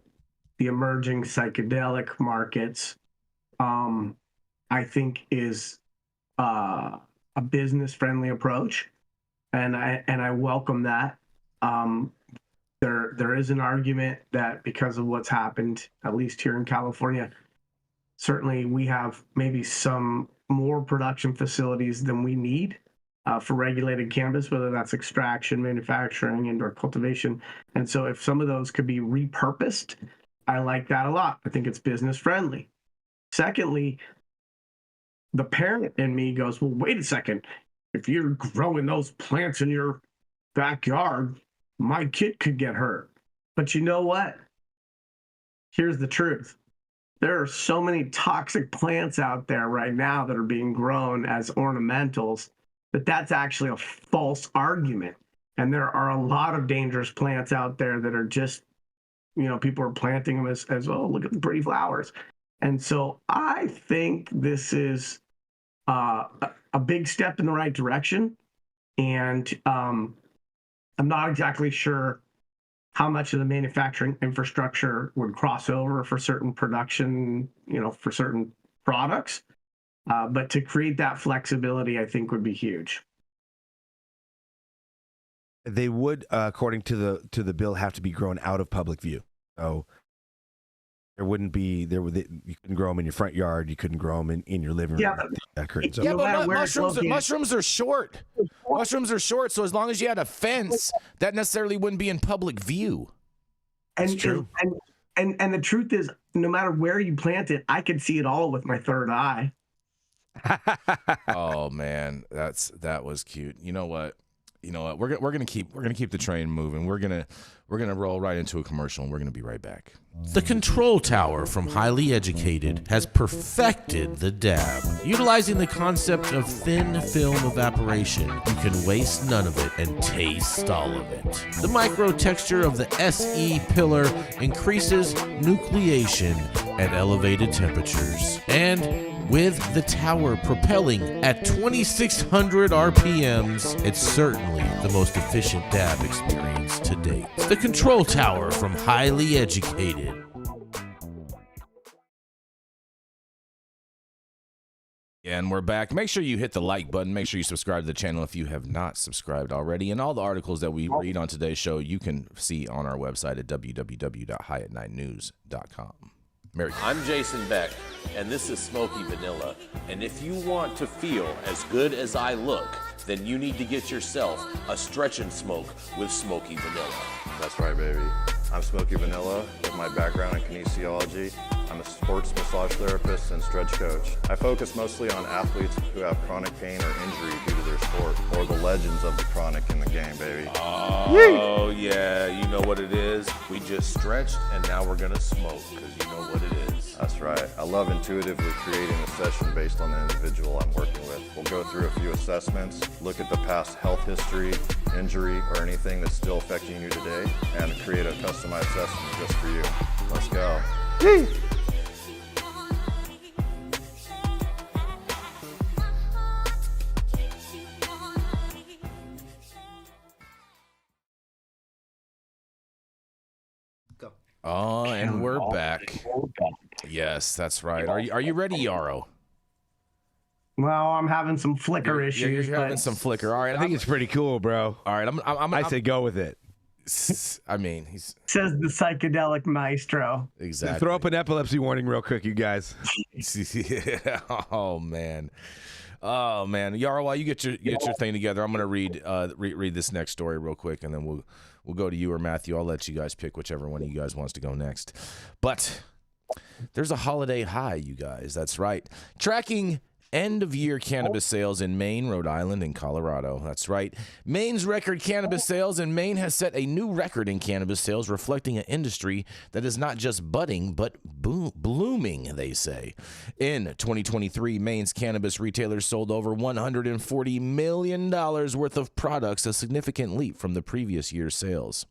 the emerging psychedelic markets, I think is a business-friendly approach, and I welcome that. There is an argument that because of what's happened, at least here in California, certainly we have maybe some more production facilities than we need for regulated cannabis, whether that's extraction, manufacturing, and/or cultivation. And so if some of those could be repurposed, I like that a lot. I think it's business-friendly. Secondly, the parent in me goes, well, wait a second. If you're growing those plants in your backyard, my kid could get hurt. But you know what? Here's the truth. There are so many toxic plants out there right now that are being grown as ornamentals that that's actually a false argument. And there are a lot of dangerous plants out there that are just, people are planting them as oh, look at the pretty flowers. And so I think this is a big step in the right direction. And I'm not exactly sure how much of the manufacturing infrastructure would cross over for certain production, for certain products. But to create that flexibility, I think would be huge. They would, according to the bill, have to be grown out of public view. So there wouldn't be you couldn't grow them in your front yard. You couldn't grow them in your living room. But mushrooms are short. Mushrooms are short. So as long as you had a fence, that necessarily wouldn't be in public view. And That's true. And the truth is, no matter where you plant it, I can see it all with my third eye. Oh man, that was cute. You know what? We're gonna keep the train moving. We're gonna roll right into a commercial, and we're gonna be right back. The Control Tower from Highly Educated has perfected the dab. Utilizing the concept of thin film evaporation, you can waste none of it and taste all of it. The micro texture of the SE pillar increases nucleation at elevated temperatures. And with the tower propelling at 2,600 RPMs, it's certainly the most efficient dab experience to date. The Control Tower from Highly Educated. And we're back. Make sure you hit the like button. Make sure you subscribe to the channel if you have not subscribed already. And all the articles that we read on today's show, you can see on our website at www.highat9news.com. I'm Jason Beck, and this is Smoky Vanilla. And if you want to feel as good as I look, then you need to get yourself a stretch and smoke with Smoky Vanilla. That's right, baby. I'm Smoky Vanilla with my background in kinesiology. I'm a sports massage therapist and stretch coach. I focus mostly on athletes who have chronic pain or injury due to their sport, or the legends of the chronic in the game, baby. Oh, yeah, you know what it is? We just stretched, and now we're gonna smoke, because you know what it is. That's right. I love intuitively creating a session based on the individual I'm working with. We'll go through a few assessments, look at the past health history, injury, or anything that's still affecting you today, and create a customized session just for you. Let's go. Oh, and we're back. Yes, that's right. Are you ready, Yarrow? Well, I'm having some flicker issues. You're having some flicker. All right, I think it's pretty cool, bro. all right. I say go with it. I mean, he's Says the psychedelic maestro. exactly. Throw up an epilepsy warning real quick, you guys. Yeah. Oh man. Yarrow, while you get your thing together, I'm gonna read this next story real quick, and then we'll go to you or Matthew. I'll let you guys pick whichever one of you guys wants to go next. But there's a holiday high, you guys. That's right. Tracking end-of-year cannabis sales in Maine, Rhode Island, and Colorado. That's right. Maine's record cannabis sales, and Maine has set a new record in cannabis sales, reflecting an industry that is not just budding, but blooming, they say. In 2023, Maine's cannabis retailers sold over $140 million worth of products, a significant leap from the previous year's sales.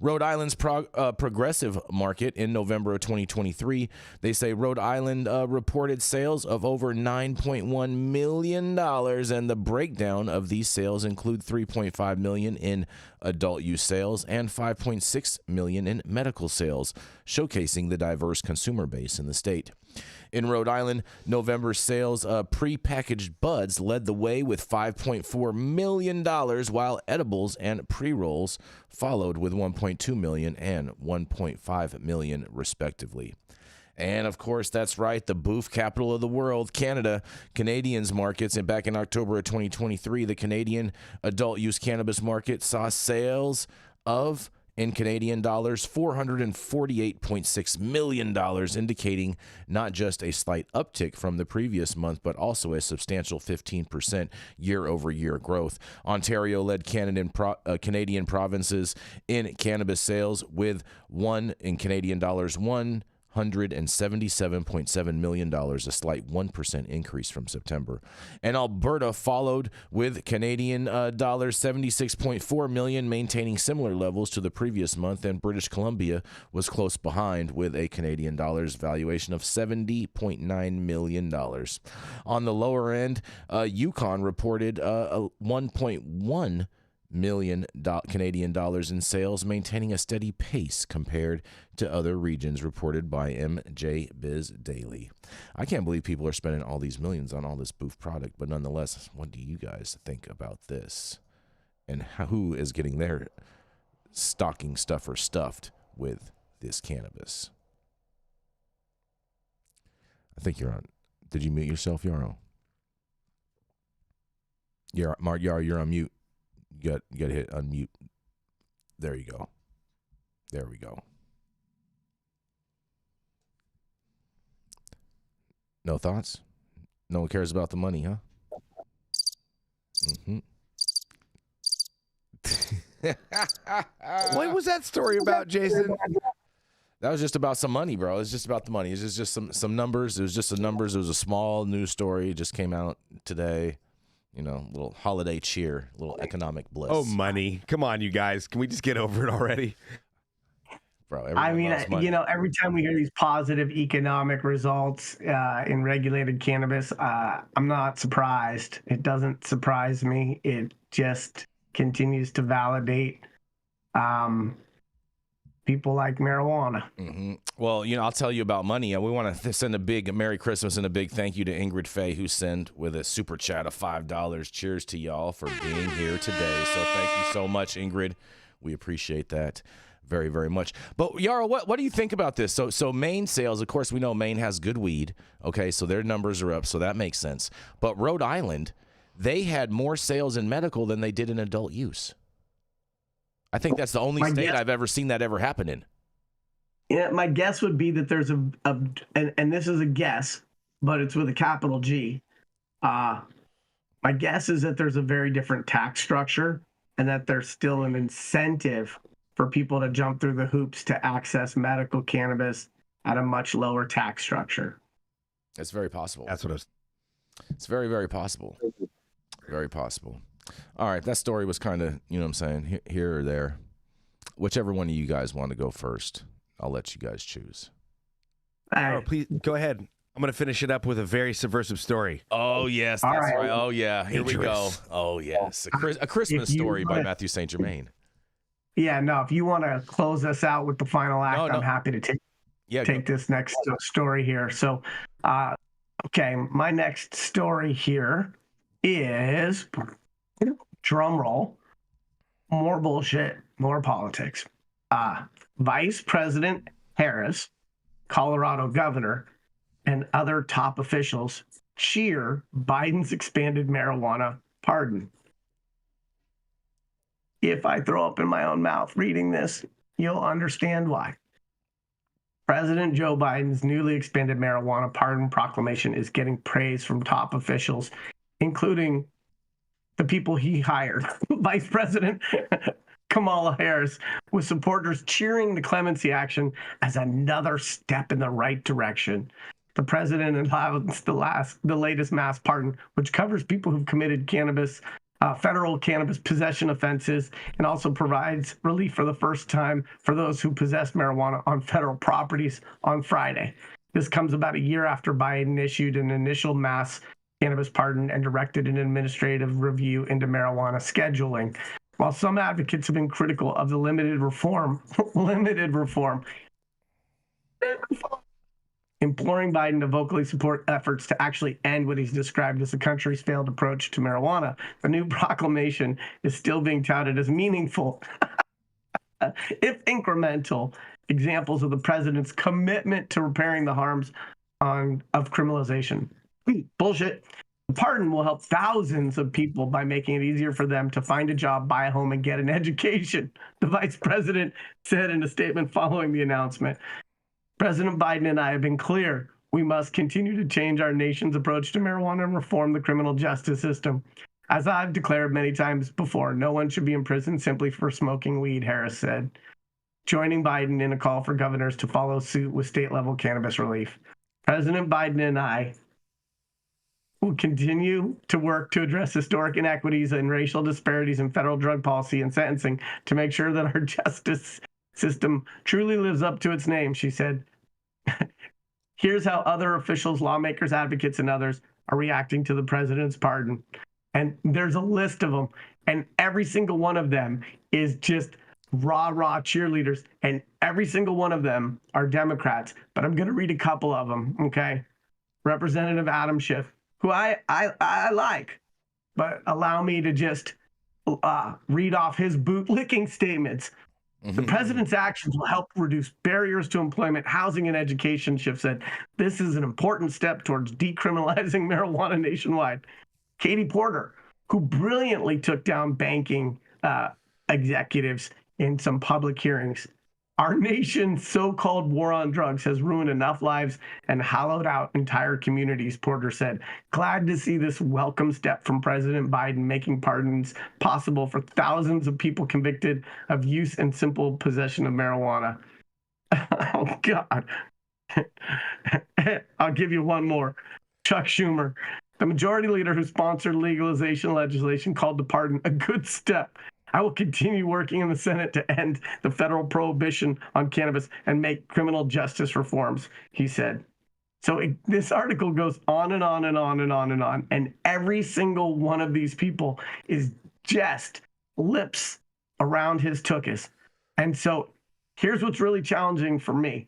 Rhode Island's progressive market in November of 2023, they say Rhode Island reported sales of over $9.1 million, and the breakdown of these sales include $3.5 million in adult use sales and $5.6 million in medical sales, showcasing the diverse consumer base in the state. In Rhode Island, November sales of prepackaged buds led the way with $5.4 million, while edibles and pre-rolls followed with $1.2 million and $1.5 million, respectively. And, of course, that's right, the boof capital of the world, Canada. Canadians markets, and back in October of 2023, the Canadian adult use cannabis market saw sales of, in Canadian dollars, $448.6 million, indicating not just a slight uptick from the previous month, but also a substantial 15% year-over-year growth. Ontario led Canadian provinces in cannabis sales with in Canadian dollars, $177.7 million, a slight 1% increase from September. And Alberta followed with Canadian dollars 76.4 million, maintaining similar levels to the previous month, and British Columbia was close behind with a Canadian dollars valuation of $70.9 million. On the lower end, Yukon reported $1.1 million Canadian dollars in sales, maintaining a steady pace compared to other regions reported by MJ Biz Daily. I can't believe people are spending all these millions on all this boof product, but nonetheless, what do you guys think about this? And who is getting their stocking stuffer stuffed with this cannabis? I think you're on. Did you mute yourself, Yarrow? Mark Yarrow, you're on mute. You got to hit unmute. There you go. There we go. No thoughts? No one cares about the money, huh? Mm-hmm. What was that story about, Jason? That was just about some money, bro. It's just about the money. It's just some numbers. It was just the numbers. It was a small news story. It just came out today. You know, little holiday cheer, little economic bliss. Oh, money. Come on, you guys. Can we just get over it already? Bro, I mean, every time we hear these positive economic results in regulated cannabis, I'm not surprised. It doesn't surprise me. It just continues to validate people like marijuana. Mm-hmm. Well, I'll tell you about money. We want to send a big Merry Christmas and a big thank you to Ingrid Faye, who sent with a super chat of $5. Cheers to y'all for being here today. So thank you so much, Ingrid. We appreciate that very, very much. But Yarrow, what do you think about this? So Maine sales, of course, we know Maine has good weed. Okay, so their numbers are up, so that makes sense. But Rhode Island, they had more sales in medical than they did in adult use. I think that's the only state I've ever seen that ever happen in. Yeah, my guess would be that there's and this is a guess, but it's with a capital G. My guess is that there's a very different tax structure and that there's still an incentive for people to jump through the hoops to access medical cannabis at a much lower tax structure. It's very possible. That's what I was. It's very, very possible. Very possible. All right, that story was kind of, you know what I'm saying, here or there. Whichever one of you guys want to go first, I'll let you guys choose. Oh, please go ahead. I'm going to finish it up with a very subversive story. Oh, yes, that's right. right. Oh, yeah, here we go. Dangerous. Oh, yes, a Christmas story by Mathieu St. Germain. Yeah, no, if you want to close us out with the final act, No. I'm happy to take this next story here. So, okay, my next story here is, drum roll, more bullshit, more politics. Vice President Harris, Colorado governor, and other top officials cheer Biden's expanded marijuana pardon. If I throw up in my own mouth reading this, you'll understand why. President Joe Biden's newly expanded marijuana pardon proclamation is getting praise from top officials, including the people he hired. Vice President Kamala Harris, with supporters cheering the clemency action as another step in the right direction. The president announced the latest mass pardon, which covers people who've committed federal cannabis possession offenses, and also provides relief for the first time for those who possess marijuana on federal properties on Friday. This comes about a year after Biden issued an initial mass cannabis pardon and directed an administrative review into marijuana scheduling. While some advocates have been critical of the limited reform, imploring Biden to vocally support efforts to actually end what he's described as the country's failed approach to marijuana, the new proclamation is still being touted as meaningful, if incremental, examples of the president's commitment to repairing the harms of criminalization. Bullshit. The pardon will help thousands of people by making it easier for them to find a job, buy a home, and get an education, the vice president said in a statement following the announcement. President Biden and I have been clear. We must continue to change our nation's approach to marijuana and reform the criminal justice system. As I've declared many times before, no one should be in prison simply for smoking weed, Harris said, joining Biden in a call for governors to follow suit with state-level cannabis relief. President Biden and I will continue to work to address historic inequities and racial disparities in federal drug policy and sentencing to make sure that our justice system truly lives up to its name, she said. Here's how other officials, lawmakers, advocates, and others are reacting to the president's pardon. And there's a list of them. And every single one of them is just rah cheerleaders. And every single one of them are Democrats. But I'm going to read a couple of them, okay? Representative Adam Schiff, who I like, but allow me to just read off his bootlicking statements. The president's actions will help reduce barriers to employment, housing, and education, Schiff said. This is an important step towards decriminalizing marijuana nationwide. Katie Porter, who brilliantly took down banking executives in some public hearings. Our nation's so-called war on drugs has ruined enough lives and hollowed out entire communities, Porter said. Glad to see this welcome step from President Biden making pardons possible for thousands of people convicted of use and simple possession of marijuana. Oh, God. I'll give you one more. Chuck Schumer, the majority leader who sponsored legalization legislation, called the pardon a good step. I will continue working in the Senate to end the federal prohibition on cannabis and make criminal justice reforms, he said. So this article goes on and on and on and on and on. And every single one of these people is just lips around his tuchus. And so here's what's really challenging for me.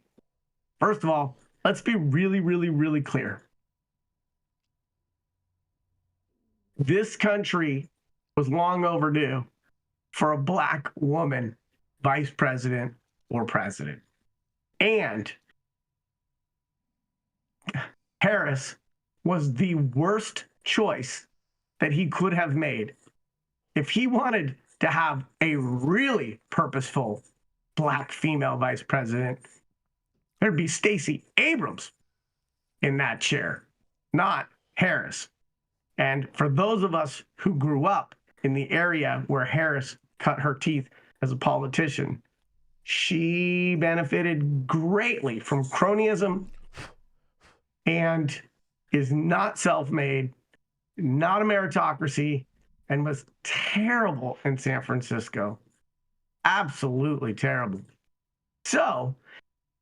First of all, let's be really, really, really clear. This country was long overdue for a Black woman vice president or president. And Harris was the worst choice that he could have made. If he wanted to have a really purposeful Black female vice president, there'd be Stacey Abrams in that chair, not Harris. And for those of us who grew up in the area where Harris cut her teeth as a politician, she benefited greatly from cronyism and is not self-made, not a meritocracy, and was terrible in San Francisco. Absolutely terrible. So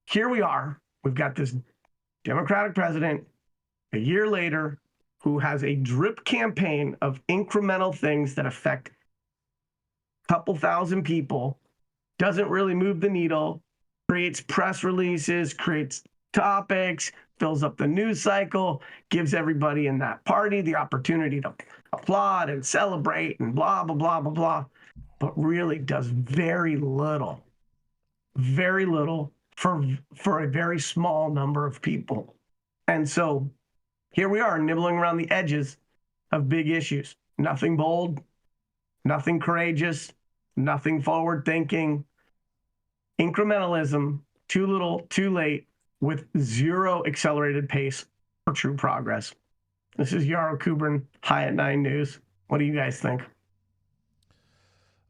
here we are. We've got this Democratic president a year later who has a drip campaign of incremental things that affect a couple thousand people, doesn't really move the needle, creates press releases, creates topics, fills up the news cycle, gives everybody in that party the opportunity to applaud and celebrate and blah, blah, blah, blah, blah, but really does very little for a very small number of people. And so here we are nibbling around the edges of big issues. Nothing bold, nothing courageous, nothing forward thinking. Incrementalism, too little, too late, with zero accelerated pace for true progress. This is Yarrow Kubrin, High at 9 News. What do you guys think?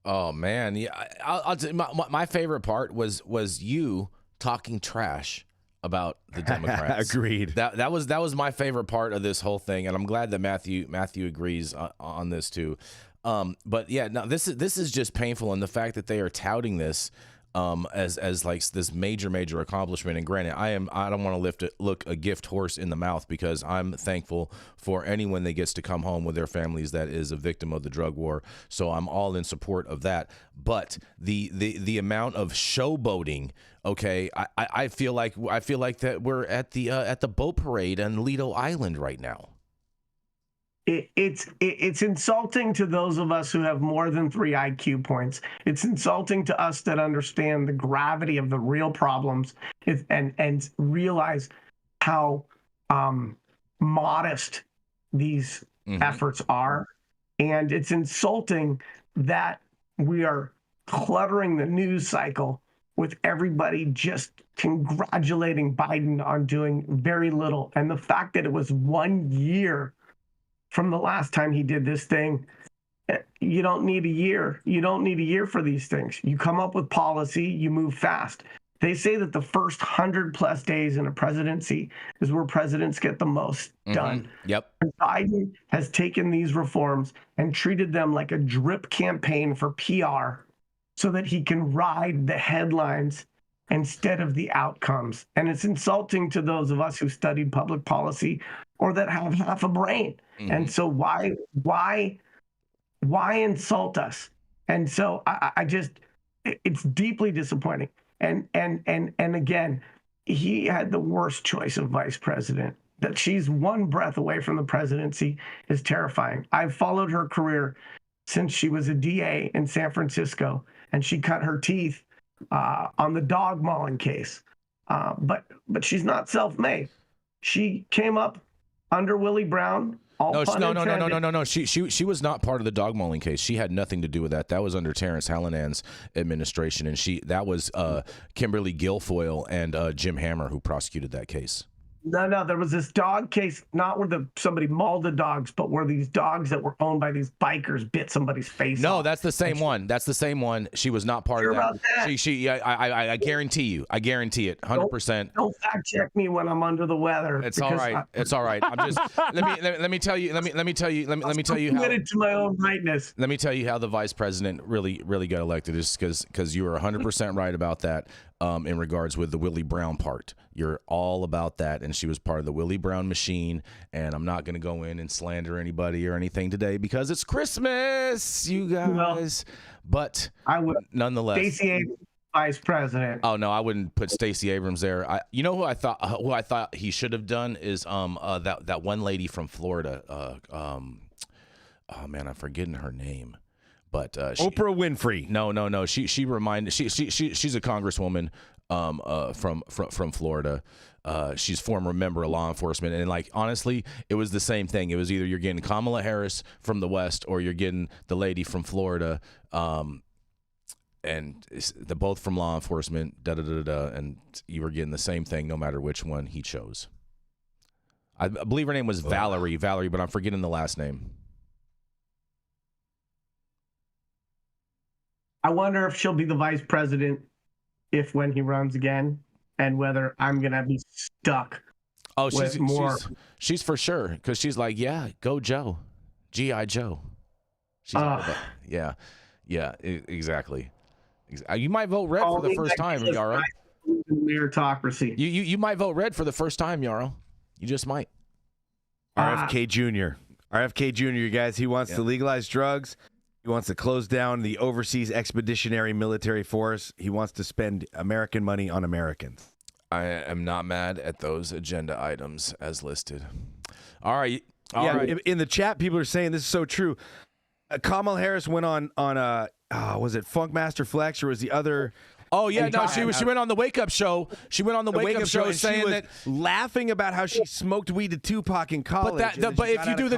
Oh man, yeah. I'll tell you, my favorite part was you talking trash about the Democrats. Agreed. That was my favorite part of this whole thing, and I'm glad that Matthew agrees on this too. But yeah, no, this is just painful, and the fact that they are touting this as like this major accomplishment. And granted, I don't want to look a gift horse in the mouth, because I'm thankful for anyone that gets to come home with their families that is a victim of the drug war. So I'm all in support of that. But the amount of showboating, okay, I feel like that we're at the boat parade on Lido Island right now. It's insulting to those of us who have more than 3 IQ points. It's insulting to us that understand the gravity of the real problems and realize how modest these efforts are. And it's insulting that we are cluttering the news cycle with everybody just congratulating Biden on doing very little. And the fact that it was 1 year from the last time he did this thing, you don't need a year. You don't need a year for these things. You come up with policy, you move fast. They say that the first 100+ days in a presidency is where presidents get the most done. Yep. And Biden has taken these reforms and treated them like a drip campaign for PR so that he can ride the headlines instead of the outcomes. And it's insulting to those of us who studied public policy or that have half a brain. And so why insult us? And so I just, it's deeply disappointing. And again, he had the worst choice of vice president. That she's one breath away from the presidency is terrifying. I've followed her career since she was a DA in San Francisco, and she cut her teeth on the dog mauling case. But she's not self-made. She came up under Willie Brown. No. She was not part of the dog mauling case. She had nothing to do with that. That was under Terrence Hallinan administration, and that was Kimberly Guilfoyle and Jim Hammer who prosecuted that case. No, there was this dog case, not where somebody mauled the dogs, but where these dogs that were owned by these bikers bit somebody's face No, off. that's the same one. That's the same one. She was not part of that. About that? I guarantee you. I guarantee it, 100%. Don't fact check me when I'm under the weather. It's all right. It's all right. I'm just let me tell you how committed to my own rightness. Let me tell you how the vice president really got elected, is because you were 100% right about that. In regards with the Willie Brown part, you're all about that, and she was part of the Willie Brown machine. And I'm not going to go in and slander anybody or anything today because it's Christmas, you guys. But I would nonetheless. Stacey Abrams, vice president. Oh no, I wouldn't put Stacey Abrams there. You know who I thought he should have done is that one lady from Florida. Oh man, I'm forgetting her name. But Oprah Winfrey. No. She's a congresswoman from Florida. She's former member of law enforcement, and like honestly, it was the same thing. It was either you're getting Kamala Harris from the West or you're getting the lady from Florida, and they're both from law enforcement. And you were getting the same thing no matter which one he chose. I believe her name was Valerie, but I'm forgetting the last name. I wonder if she'll be the vice president if when he runs again, and whether I'm gonna be stuck. Oh, she's for sure, because she's like, yeah, go Joe, G.I. Joe. She's all about, exactly. You might vote red for the first time, Yarrow. Meritocracy. You might vote red for the first time, Yarrow. You just might. RFK Jr. RFK Jr., guys, he wants to legalize drugs. He wants to close down the Overseas Expeditionary Military Force. He wants to spend American money on Americans. I am not mad at those agenda items as listed. All right. In the chat, people are saying this is so true. Kamala Harris went on was it Funkmaster Flex, or was the other? Oh yeah, no, she went on the Wake Up Show. She went on the Wake Up Show saying that, laughing about how she smoked weed to Tupac in college. But if you do the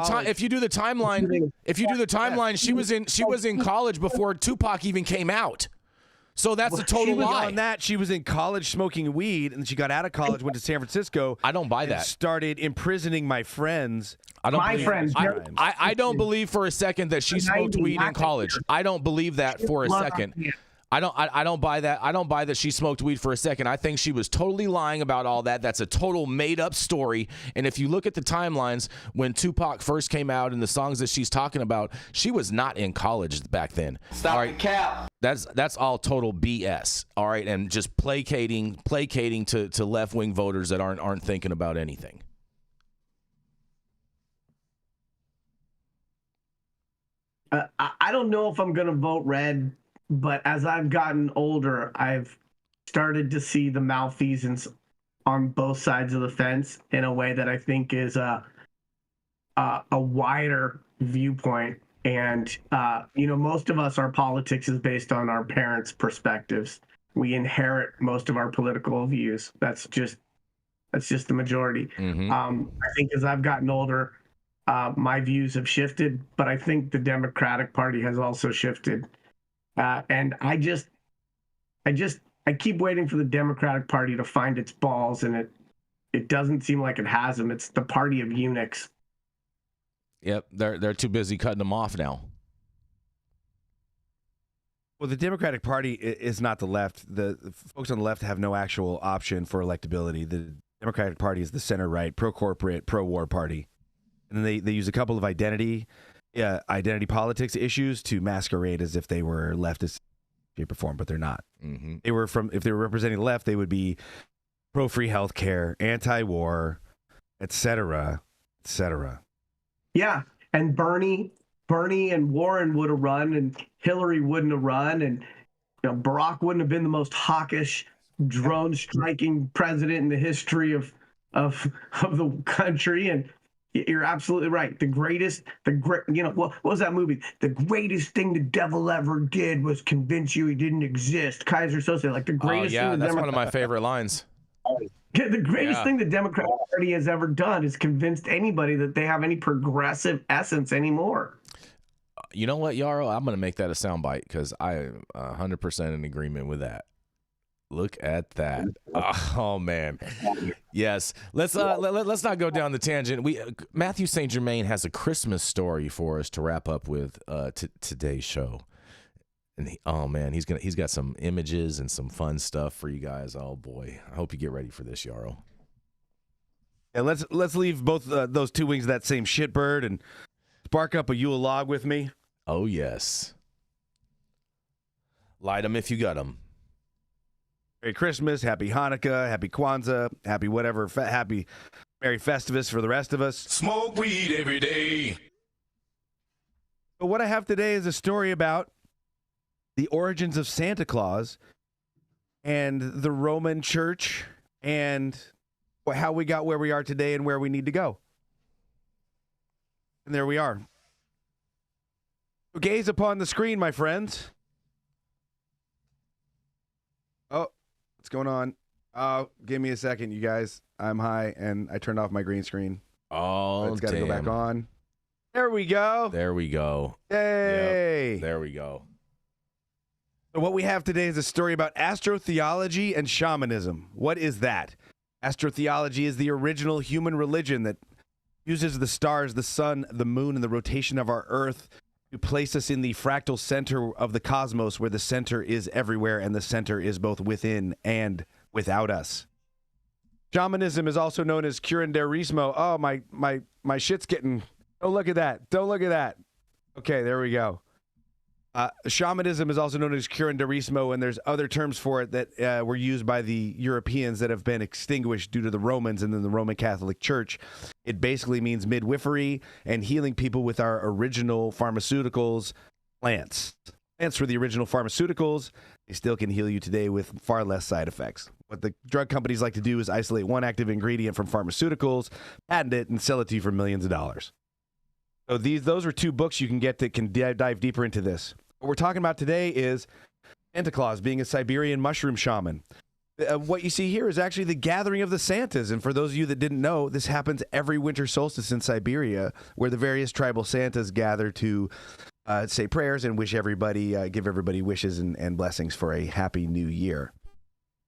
timeline, she was in college before Tupac even came out. So that's a total lie. On that, she was in college smoking weed, and she got out of college, went to San Francisco. I don't buy that. Started imprisoning my friends. I don't believe for a second that she smoked weed in college. I don't believe that for a second. I don't buy that. I don't buy that she smoked weed for a second. I think she was totally lying about all that. That's a total made-up story. And if you look at the timelines, when Tupac first came out and the songs that she's talking about, she was not in college back then. Stop the cap. That's all total BS. All right, and just placating to left-wing voters that aren't thinking about anything. I don't know if I'm gonna vote red. But as I've gotten older, I've started to see the malfeasance on both sides of the fence in a way that I think is a wider viewpoint. And, most of us, our politics is based on our parents' perspectives. We inherit most of our political views. That's just the majority. Mm-hmm. I think as I've gotten older, my views have shifted, but I think the Democratic Party has also shifted. And I keep waiting for the Democratic Party to find its balls, and it doesn't seem like it has them. It's the party of eunuchs. Yep, they're too busy cutting them off now. Well, the Democratic Party is not the left. The folks on the left have no actual option for electability. The Democratic Party is the center-right, pro-corporate, pro-war party. And then they use a couple of identity politics issues to masquerade as if they were leftist shape or form, but they're not. Mm-hmm. If they were representing the left, they would be pro-free healthcare, anti-war, etc., etc. Yeah, and Bernie and Warren would have run, and Hillary wouldn't have run, and Barack wouldn't have been the most hawkish, drone-striking president in the history of the country. And you're absolutely right. What was that movie? The greatest thing the devil ever did was convince you he didn't exist. Kaiser Soze, like the greatest thing. That's one of my favorite lines. The greatest thing the Democratic Party has ever done is convinced anybody that they have any progressive essence anymore. You know what, Yarrow? I'm going to make that a soundbite because I am 100% in agreement with that. Look at that! Oh man, yes. Let's not go down the tangent. Mathieu St. Germain has a Christmas story for us to wrap up with today's show, and he's got some images and some fun stuff for you guys. Oh boy, I hope you get ready for this, Yarrow. Yeah, let's leave both those two wings of that same shitbird and spark up a Yule log with me. Oh yes, light them if you got them. Merry Christmas, Happy Hanukkah, Happy Kwanzaa, Happy whatever, Happy Merry Festivus for the rest of us. Smoke weed every day. But what I have today is a story about the origins of Santa Claus and the Roman Church and how we got where we are today and where we need to go. And there we are. So gaze upon the screen, my friends. Oh. What's going on? Give me a second, you guys. I'm high, and I turned off my green screen. Oh, it's got to go back on. There we go. There we go. Yay! Yep, there we go. So what we have today is a story about astrotheology and shamanism. What is that? Astrotheology is the original human religion that uses the stars, the sun, the moon, and the rotation of our Earth to place us in the fractal center of the cosmos, where the center is everywhere and the center is both within and without us. Shamanism is also known as curanderismo. Oh, my shit's getting... Don't look at that. Don't look at that. Okay, there we go. Shamanism is also known as curanderismo, and there's other terms for it that were used by the Europeans that have been extinguished due to the Romans and then the Roman Catholic Church. It basically means midwifery and healing people with our original pharmaceuticals, plants. Plants were the original pharmaceuticals. They still can heal you today with far less side effects. What the drug companies like to do is isolate one active ingredient from pharmaceuticals, patent it, and sell it to you for millions of dollars. So those are two books you can get that can dive deeper into this. What we're talking about today is Santa Claus being a Siberian mushroom shaman. What you see here is actually the gathering of the Santas. And for those of you that didn't know, this happens every winter solstice in Siberia, where the various tribal Santas gather to say prayers and wish everybody, give everybody wishes and blessings for a happy new year.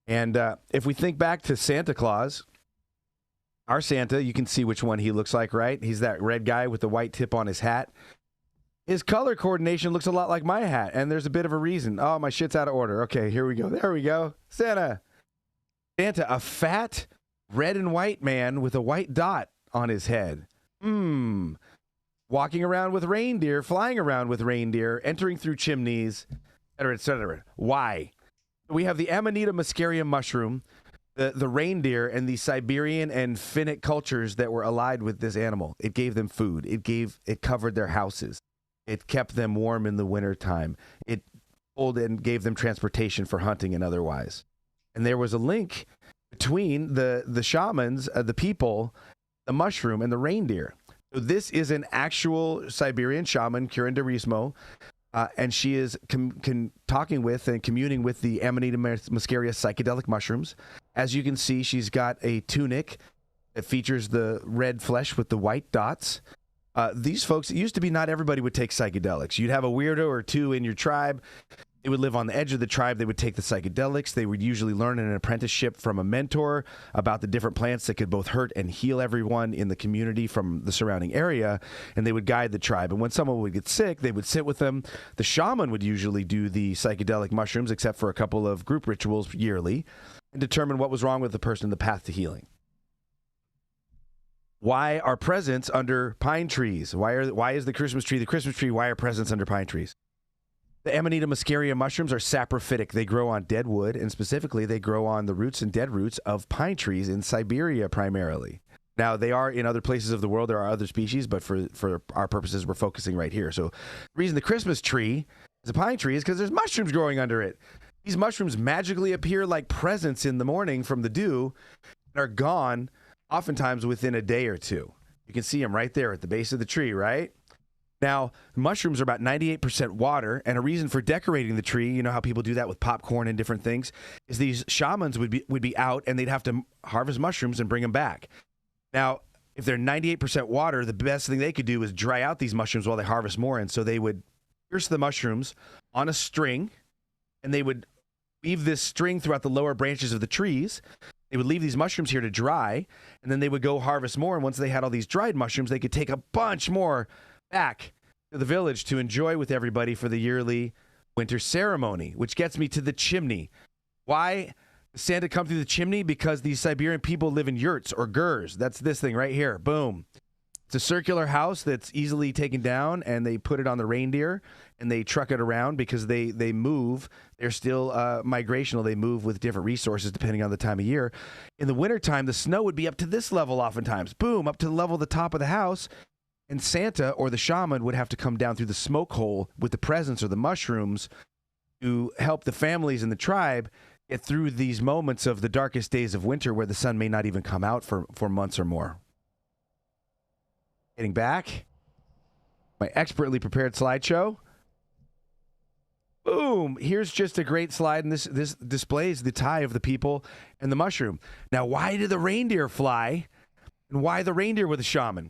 And if we think back to Santa Claus, our Santa, you can see which one he looks like, right? He's that red guy with the white tip on his hat. His color coordination looks a lot like my hat, and there's a bit of a reason. Oh, my shit's out of order. Okay, here we go. There we go. Santa, a fat red and white man with a white dot on his head. Walking around with reindeer, flying around with reindeer, entering through chimneys, etc., etc. Why? We have the Amanita muscaria mushroom, the reindeer, and the Siberian and Finnic cultures that were allied with this animal. It gave them food. It covered their houses. It kept them warm in the wintertime. It pulled and gave them transportation for hunting and otherwise. And there was a link between the shamans, the people, the mushroom, and the reindeer. So this is an actual Siberian shaman, curanderismo, and she is talking with and communing with the Amanita muscaria psychedelic mushrooms. As you can see, she's got a tunic that features the red flesh with the white dots. These folks, it used to be not everybody would take psychedelics. You'd have a weirdo or two in your tribe. They would live on the edge of the tribe. They would take the psychedelics. They would usually learn in an apprenticeship from a mentor about the different plants that could both hurt and heal everyone in the community from the surrounding area, and they would guide the tribe. And when someone would get sick, they would sit with them. The shaman would usually do the psychedelic mushrooms, except for a couple of group rituals yearly, and determine what was wrong with the person in the path to healing. Why are presents under pine trees? Why is the Christmas tree the Christmas tree? Why are presents under pine trees? The Amanita muscaria mushrooms are saprophytic. They grow on dead wood, and specifically they grow on the roots and dead roots of pine trees in Siberia primarily. Now, they are in other places of the world. There are other species, but for our purposes, we're focusing right here. So the reason the Christmas tree is a pine tree is because there's mushrooms growing under it. These mushrooms magically appear like presents in the morning from the dew and are gone oftentimes within a day or two. You can see them right there at the base of the tree, right? Now, mushrooms are about 98% water, and a reason for decorating the tree, you know how people do that with popcorn and different things, is these shamans would be out and they'd have to harvest mushrooms and bring them back. Now, if they're 98% water, the best thing they could do is dry out these mushrooms while they harvest more, and so they would pierce the mushrooms on a string, and they would weave this string throughout the lower branches of the trees. They would leave these mushrooms here to dry, and then they would go harvest more, and once they had all these dried mushrooms, they could take a bunch more back to the village to enjoy with everybody for the yearly winter ceremony, which gets me to the chimney. Why does Santa come through the chimney? Because these Siberian people live in yurts or gurs. That's this thing right here. Boom. It's a circular house that's easily taken down, and they put it on the reindeer, and they truck it around because they move. They're still migrational. They move with different resources depending on the time of year. In the wintertime, the snow would be up to this level oftentimes. Boom, up to the level of the top of the house. And Santa or the shaman would have to come down through the smoke hole with the presents or the mushrooms to help the families in the tribe get through these moments of the darkest days of winter where the sun may not even come out for months or more. Getting back, my expertly prepared slideshow. Boom! Here's just a great slide, and this displays the tie of the people and the mushroom. Now, why did the reindeer fly, and why the reindeer with the shaman?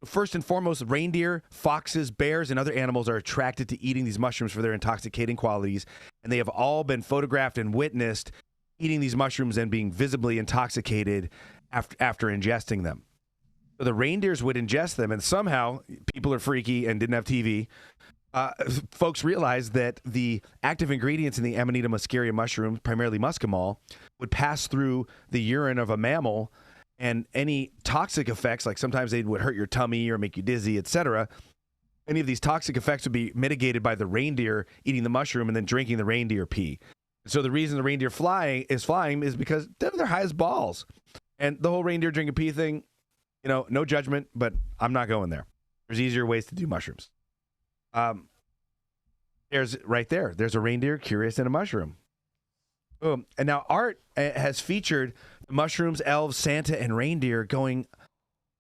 First and foremost, reindeer, foxes, bears, and other animals are attracted to eating these mushrooms for their intoxicating qualities, and they have all been photographed and witnessed eating these mushrooms and being visibly intoxicated after ingesting them. So the reindeers would ingest them, and somehow, people are freaky and didn't have TV, folks realized that the active ingredients in the Amanita muscaria mushroom, primarily muscimol, would pass through the urine of a mammal, and any toxic effects, like sometimes they would hurt your tummy or make you dizzy, etc., any of these toxic effects would be mitigated by the reindeer eating the mushroom and then drinking the reindeer pee. So the reason the reindeer flying is because they're high as balls. And the whole reindeer drinking pee thing, no judgment, but I'm not going there. There's easier ways to do mushrooms. There's a reindeer curious in a mushroom. Boom. And now art has featured mushrooms, elves, Santa, and reindeer going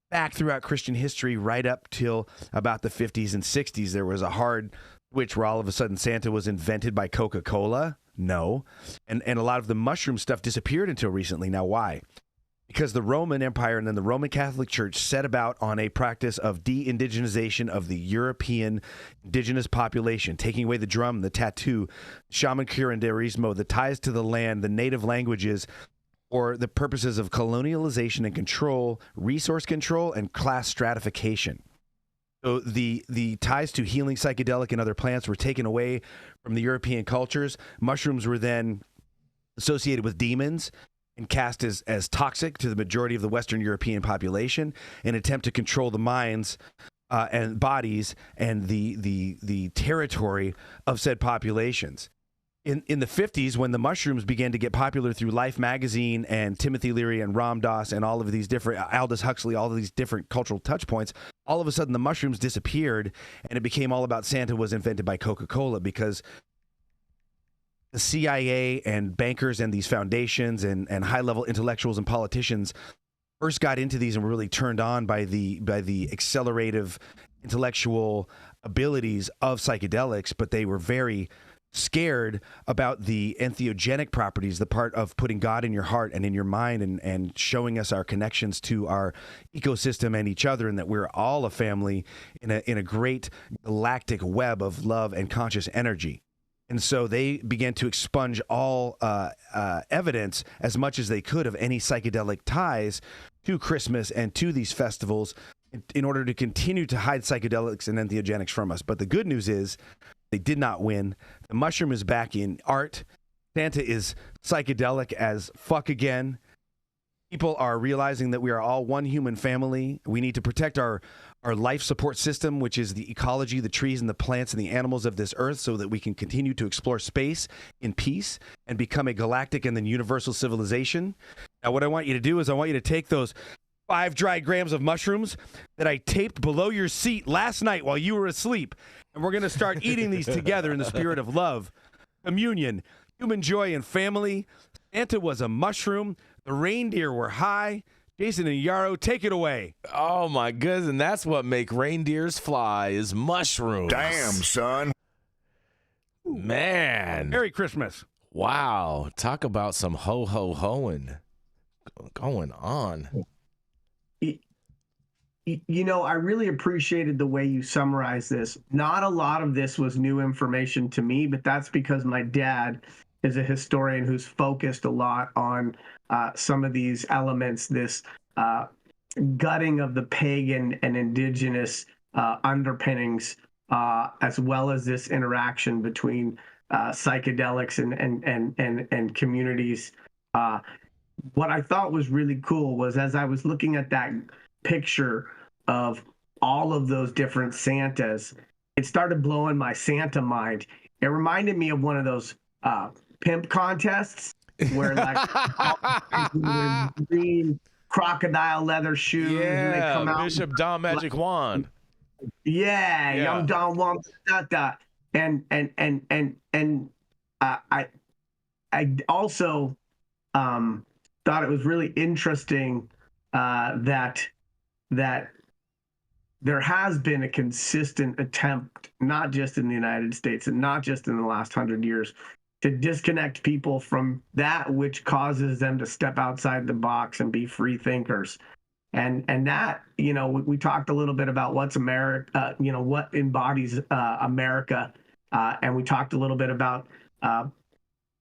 back throughout Christian history right up till about the 50s and 60s. There was a hard switch where all of a sudden Santa was invented by Coca-Cola. No. And a lot of the mushroom stuff disappeared until recently. Now, why? Because the Roman Empire and then the Roman Catholic Church set about on a practice of de-indigenization of the European indigenous population, taking away the drum, the tattoo, shaman curanderismo, the ties to the land, the native languages, for the purposes of colonialization and control, resource control, and class stratification. So the ties to healing, psychedelic, and other plants were taken away from the European cultures. Mushrooms were then associated with demons and cast as toxic to the majority of the Western European population in an attempt to control the minds and bodies and the territory of said populations. In the 50s, when the mushrooms began to get popular through Life magazine and Timothy Leary and Ram Dass and all of these different, Aldous Huxley, all of these different cultural touch points, all of a sudden the mushrooms disappeared and it became all about Santa was invented by Coca-Cola, because the CIA and bankers and these foundations and high-level intellectuals and politicians first got into these and were really turned on by the accelerative intellectual abilities of psychedelics, but they were very scared about the entheogenic properties, the part of putting God in your heart and in your mind and showing us our connections to our ecosystem and each other, and that we're all a family in a great galactic web of love and conscious energy. And so they began to expunge all evidence as much as they could of any psychedelic ties to Christmas and to these festivals in order to continue to hide psychedelics and entheogenics from us. But the good news is they did not win. The mushroom is back in art. Santa is psychedelic as fuck again. People are realizing that we are all one human family. We need to protect our life support system, which is the ecology, the trees and the plants and the animals of this earth, so that we can continue to explore space in peace and become a galactic and then universal civilization. Now, what I want you to do is I want you to take those 5 dry grams of mushrooms that I taped below your seat last night while you were asleep, and we're going to start eating these together in the spirit of love, communion, human joy, and family. Santa was a mushroom. The reindeer were high. Jason and Yarrow, take it away. Oh, my goodness. And that's what make reindeers fly is mushrooms. Damn, son. Man. Merry Christmas. Wow. Talk about some ho-ho-hoing going on. I really appreciated the way you summarized this. Not a lot of this was new information to me, but that's because my dad is a historian who's focused a lot on some of these elements, this gutting of the pagan and indigenous underpinnings, as well as this interaction between psychedelics and communities. What I thought was really cool was, as I was looking at that picture of all of those different Santas, it started blowing my Santa mind. It reminded me of one of those pimp contests where like all green crocodile leather shoes, and they come out Bishop Don Magic Wand. Yeah, young Don Juan Batata. And I also thought it was really interesting that there has been a consistent attempt, not just in the United States and not just in the last 100 years, to disconnect people from that which causes them to step outside the box and be free thinkers. And that, we talked a little bit about what's America, what embodies America. And we talked a little bit about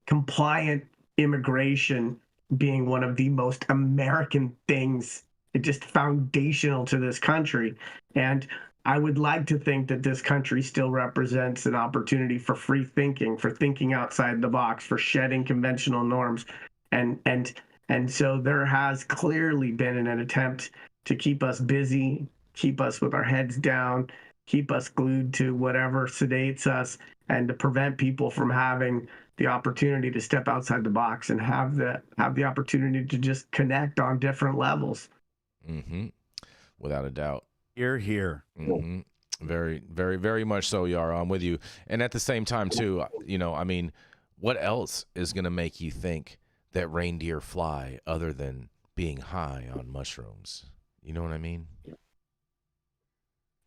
compliant immigration being one of the most American things, just foundational to this country. And I would like to think that this country still represents an opportunity for free thinking, for thinking outside the box, for shedding conventional norms. And so there has clearly been an attempt to keep us busy, keep us with our heads down, keep us glued to whatever sedates us, and to prevent people from having the opportunity to step outside the box and have the opportunity to just connect on different levels. Mm-hmm. Without a doubt. Here. Mm-hmm. Very, very, very much so, Yarrow. I'm with you. And at the same time, too, I mean, what else is going to make you think that reindeer fly other than being high on mushrooms? You know what I mean?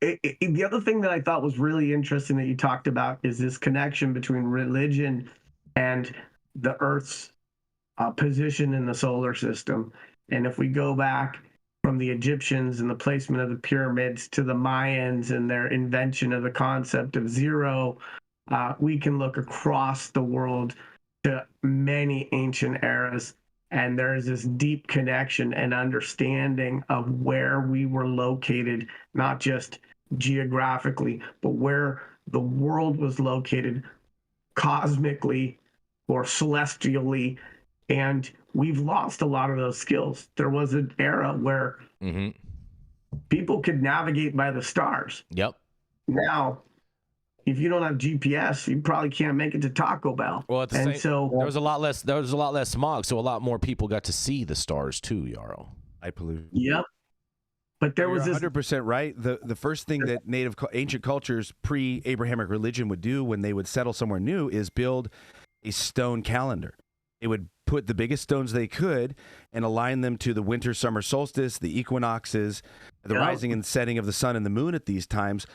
The other thing that I thought was really interesting that you talked about is this connection between religion and the Earth's position in the solar system. And if we go back from the Egyptians and the placement of the pyramids to the Mayans and their invention of the concept of zero, we can look across the world to many ancient eras. And there is this deep connection and understanding of where we were located, not just geographically, but where the world was located cosmically or celestially. And we've lost a lot of those skills. There was an era where people could navigate by the stars. Yep. Now, if you don't have GPS, you probably can't make it to Taco Bell. Well, at the and same, so there was a lot less smog, so a lot more people got to see the stars too, Yarrow. Light pollution. Yep. But there was 100% right. The first thing that ancient cultures pre-Abrahamic religion would do when they would settle somewhere new is build a stone calendar. They would put the biggest stones they could and align them to the winter, summer solstice, the equinoxes, the rising and setting of the sun and the moon at these times,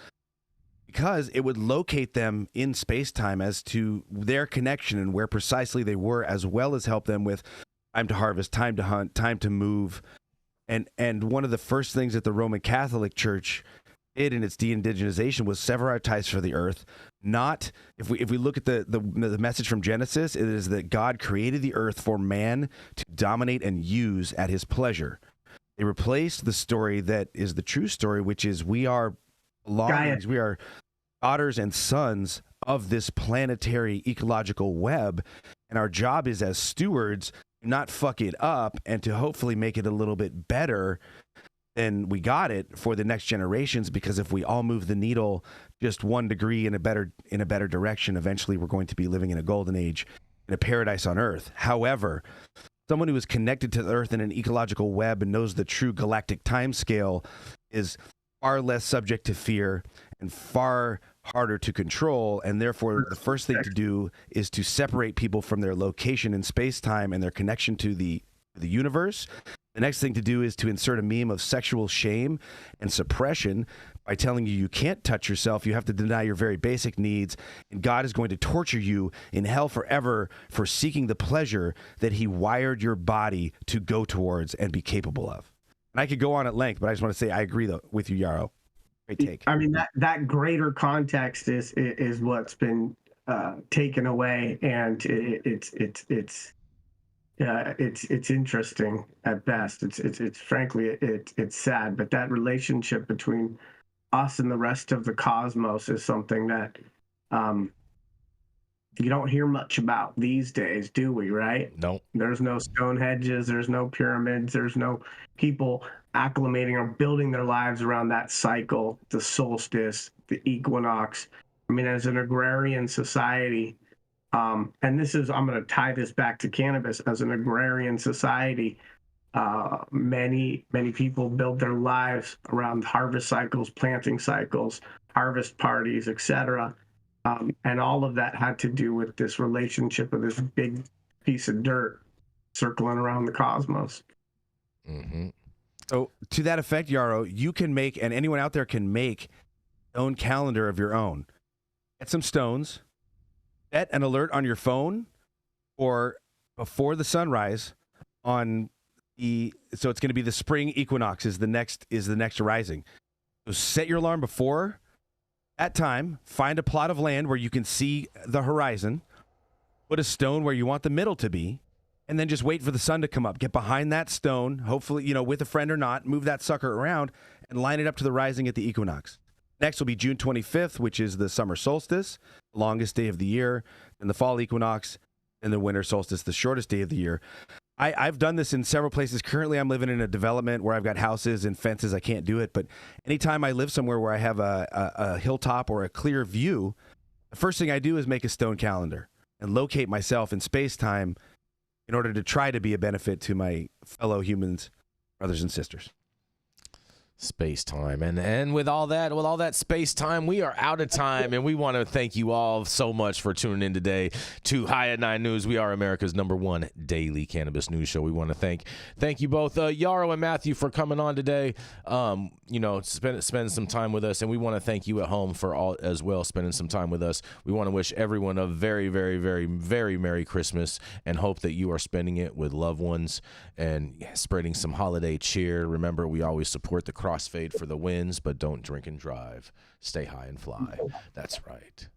because it would locate them in space-time as to their connection and where precisely they were, as well as help them with time to harvest, time to hunt, time to move. And one of the first things that the Roman Catholic Church did in its de-indigenization was sever our ties for the earth. Not, if we look at the message from Genesis, it is that God created the earth for man to dominate and use at his pleasure. They replaced the story that is the true story, which is we are belongings, we are daughters and sons of this planetary ecological web, and our job is as stewards to not fuck it up and to hopefully make it a little bit better than we got it for the next generations, because if we all move the needle just 1 degree in a better direction, eventually we're going to be living in a golden age, in a paradise on earth. However, someone who is connected to the earth in an ecological web and knows the true galactic time scale is far less subject to fear and far harder to control, and therefore the first thing to do is to separate people from their location in space-time and their connection to the universe. The next thing to do is to insert a meme of sexual shame and suppression by telling you can't touch yourself, you have to deny your very basic needs, and God is going to torture you in hell forever for seeking the pleasure that he wired your body to go towards and be capable of. And I could go on at length, but I just want to say I agree with you, Yarrow. Great take. I mean, that greater context is what's been taken away, and it's interesting at best. It's frankly it's sad, but that relationship between us and the rest of the cosmos is something that you don't hear much about these days, do we? Right? No. There's no Stonehenges, there's no pyramids, there's no people acclimating or building their lives around that cycle, the solstice, the equinox. I mean, as an agrarian society, and this is, I'm going to tie this back to cannabis. As an agrarian society, many people build their lives around harvest cycles, planting cycles, harvest parties, etc. And all of that had to do with this relationship of this big piece of dirt circling around the cosmos. Mm-hmm. So to that effect, Yarrow, you can make, and anyone out there can make, your own calendar of your own. Get some stones, set an alert on your phone, or before the sunrise on so it's going to be the spring equinox is the next rising. So set your alarm before that time, find a plot of land where you can see the horizon, put a stone where you want the middle to be, and then just wait for the sun to come up. Get behind that stone, hopefully, with a friend or not, move that sucker around and line it up to the rising at the equinox. Next will be June 25th, which is the summer solstice, the longest day of the year, and the fall equinox, and the winter solstice, the shortest day of the year. I've done this in several places. Currently, I'm living in a development where I've got houses and fences. I can't do it. But anytime I live somewhere where I have a hilltop or a clear view, the first thing I do is make a stone calendar and locate myself in space-time in order to try to be a benefit to my fellow humans, brothers and sisters. Space time. And with all that space time, we are out of time, and we want to thank you all so much for tuning in today to High at 9 News. We are America's #1 daily cannabis news show. We want to thank you both, Yarrow and Matthew, for coming on today. Spending some time with us, and we want to thank you at home for all as well, spending some time with us. We want to wish everyone a very, very, very, very Merry Christmas, and hope that you are spending it with loved ones and spreading some holiday cheer. Remember, we always support the crossfade for the wins, but don't drink and drive. Stay high and fly. That's right.